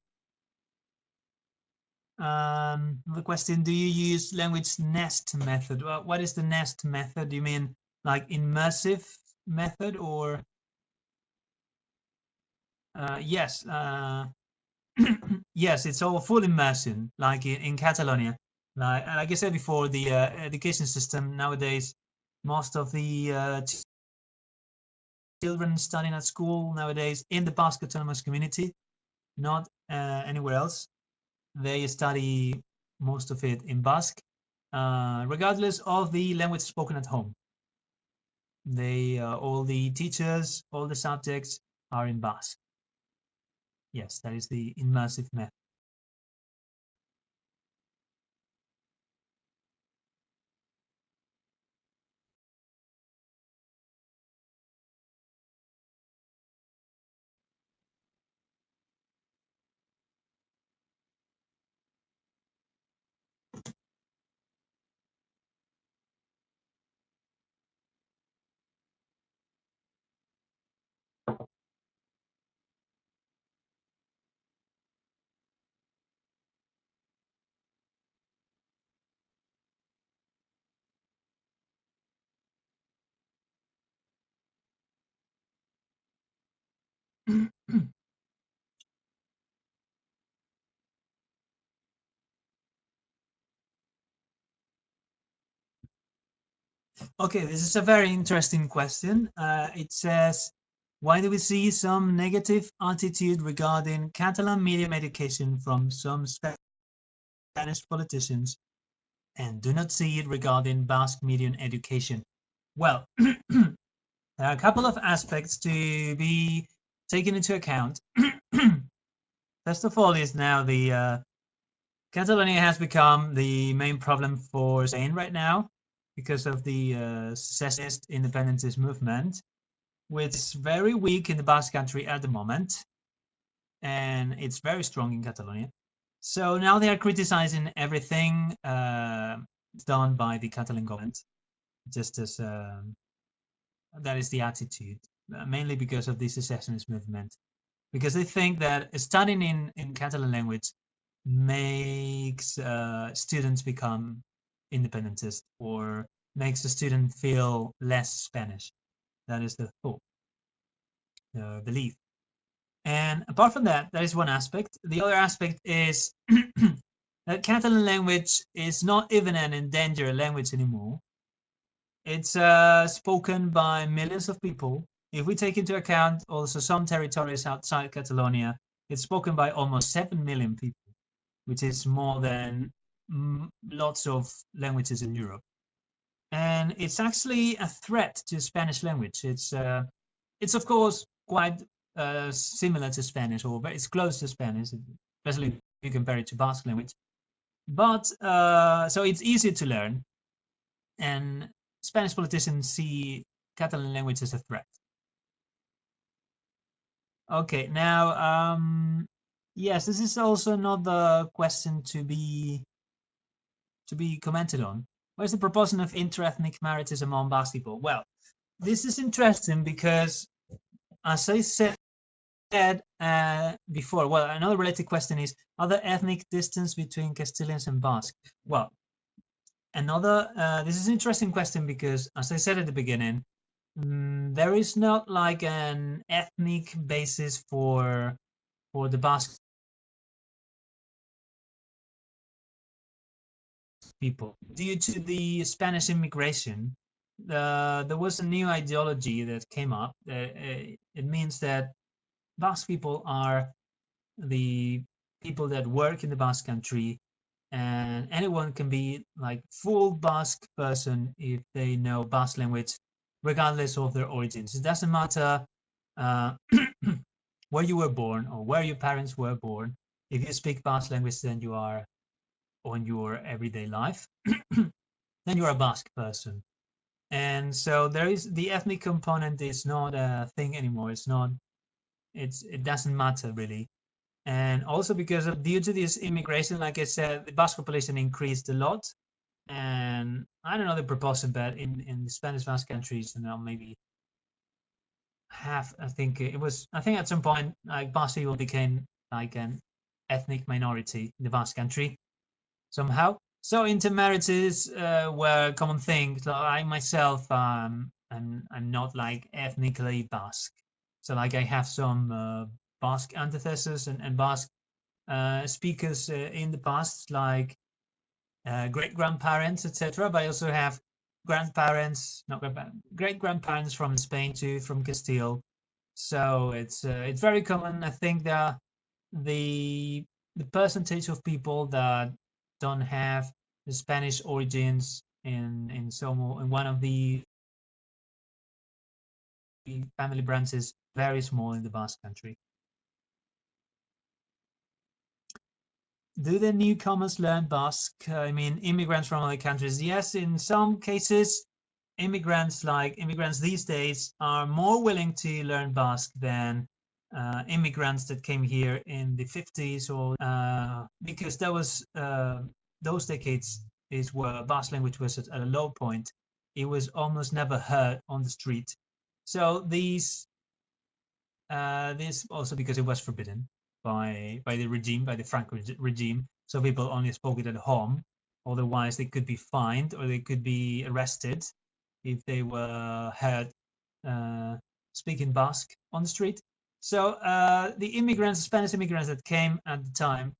The question: do you use language nest method? What is the nest method? Do you mean like immersive method, or? Yes, yes, it's all full immersion, like in Catalonia. Like I said before, the education system nowadays most of the children studying at school nowadays in the Basque Autonomous Community, not anywhere else. They study most of it in Basque, regardless of the language spoken at home. They all the teachers, all the subjects are in Basque. Yes, that is the immersive method. Okay, this is a very interesting question. It says, why do we see some negative attitude regarding Catalan medium education from some Spanish politicians and do not see it regarding Basque medium education? Well, there are a couple of aspects to be taken into account. First of all is now the Catalonia has become the main problem for Spain right now because of the secessionist independentist movement, which is very weak in the Basque Country at the moment, and it's very strong in Catalonia. So now they are criticizing everything done by the Catalan government, just as that is the attitude, mainly because of the secessionist movement, because they think that studying in Catalan language makes students become independentist or makes a student feel less Spanish. That is the thought, the belief. And apart from that, that is one aspect. The other aspect is that Catalan language is not even an endangered language anymore. It's spoken by millions of people. If we take into account also some territories outside Catalonia, it's spoken by almost 7 million people, which is more than lots of languages in Europe. And it's actually a threat to Spanish language. It's of course quite similar to Spanish, or it's close to Spanish, especially if you compare it to Basque language. But so it's easy to learn, and Spanish politicians see Catalan language as a threat. Okay, now yes, this is also another question to be commented on. What is the proportion of interethnic marriages among Basque people? Well, this is interesting because, as I said before, well, another related question is, are there ethnic distance between Castilians and Basque? Well, this is an interesting question because, as I said at the beginning, there is not like an ethnic basis for the Basque people. Due to the Spanish immigration, there was a new ideology that came up. It means that Basque people are the people that work in the Basque Country, and anyone can be like full Basque person if they know Basque language, regardless of their origins. It doesn't matter where you were born or where your parents were born. If you speak Basque language, then you are on your everyday life, then you're a Basque person. And so there is the ethnic component is not a thing anymore. It doesn't matter really. And also because of due to this immigration, like I said, the Basque population increased a lot. And I don't know the proportion, but in the Spanish Basque countries, you know, maybe half. I think at some point, like Basque people became like an ethnic minority in the Basque country somehow. So intermarriages were a common thing. So I myself, I'm not like ethnically Basque. So like I have some Basque antecessors and Basque speakers in the past, like great grandparents, etc. But I also have grandparents, not great grandparents from Spain too, from Castile. So it's very common. I think that the percentage of people that don't have the Spanish origins in one of the family branches very small in the Basque Country. Do the newcomers learn Basque? I mean, immigrants from other countries. Yes, in some cases, immigrants these days are more willing to learn Basque than immigrants that came here in the 50s, or because that was those decades is where Basque language was at a low point. It was almost never heard on the street. So this also because it was forbidden by the regime, by the Franco regime. So people only spoke it at home. Otherwise, they could be fined or they could be arrested if they were heard speaking Basque on the street. So the immigrants, Spanish immigrants that came at the time,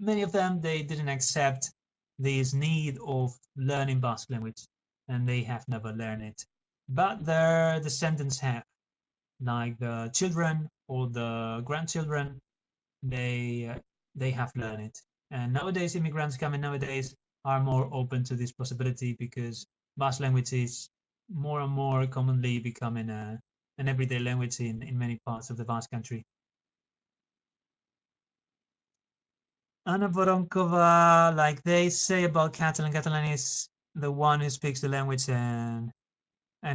many of them, they didn't accept this need of learning Basque language, and they have never learned it. But their descendants have, like the children or the grandchildren, they have learned it. And nowadays, immigrants coming nowadays are more open to this possibility because Basque language is more and more commonly becoming an everyday language in many parts of the Basque Country. Anna Voronkova, like they say about Catalan, Catalan is the one who speaks the language and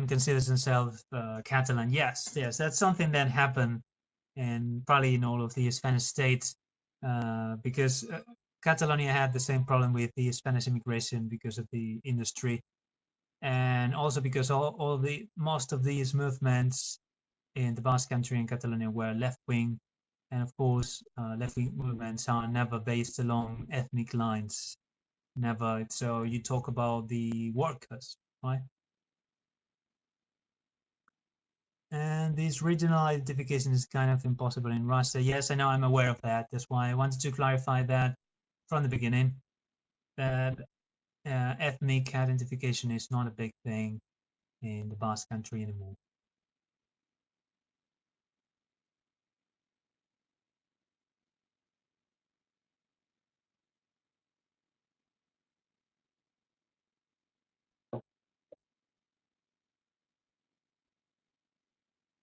considers himself Catalan. Yes, that's something that happened, and probably in all of the Spanish states, because Catalonia had the same problem with the Spanish immigration because of the industry, and also because most of these movements in the Basque Country and Catalonia were left-wing, and of course, left-wing movements are never based along ethnic lines, never. So you talk about the workers, right? And this regional identification is kind of impossible in Russia. Yes, I know, I'm aware of that. That's why I wanted to clarify that from the beginning, that ethnic identification is not a big thing in the Basque Country anymore.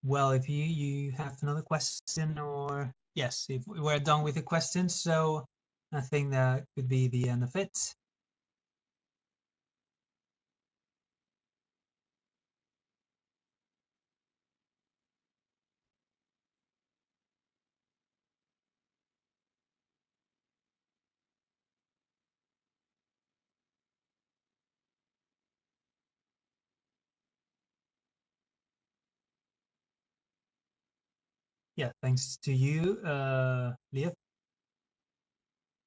Well, if you have another question, or yes, if we're done with the questions, so I think that could be the end of it. Yeah, thanks to you, Leah,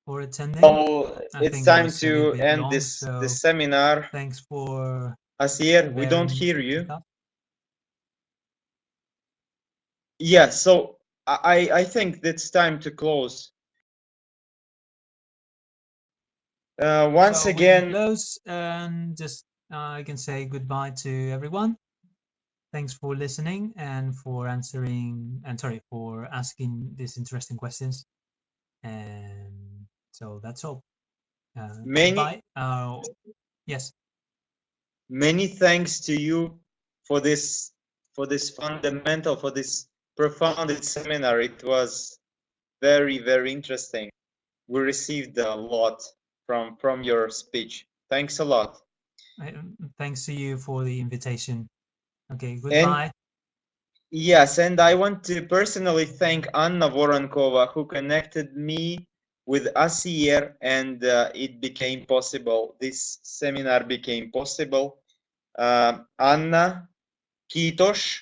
for attending. So I it's think that time was a little to bit end long, this so seminar. thanks for Asier, we don't bearing hear with you. us. Yeah, so I think it's time to close. Once So we can again, close and just I can say goodbye to everyone. Thanks for listening and for answering, and sorry, for asking these interesting questions. And so that's all. Goodbye. Yes. Many thanks to you for this fundamental, for this profound seminar. It was very, very interesting. We received a lot from your speech. Thanks a lot. Thanks to you for the invitation. Okay, goodbye. Yes, and I want to personally thank Anna Voronkova, who connected me with Asier, and it became possible. This seminar became possible. Anna, kiitos.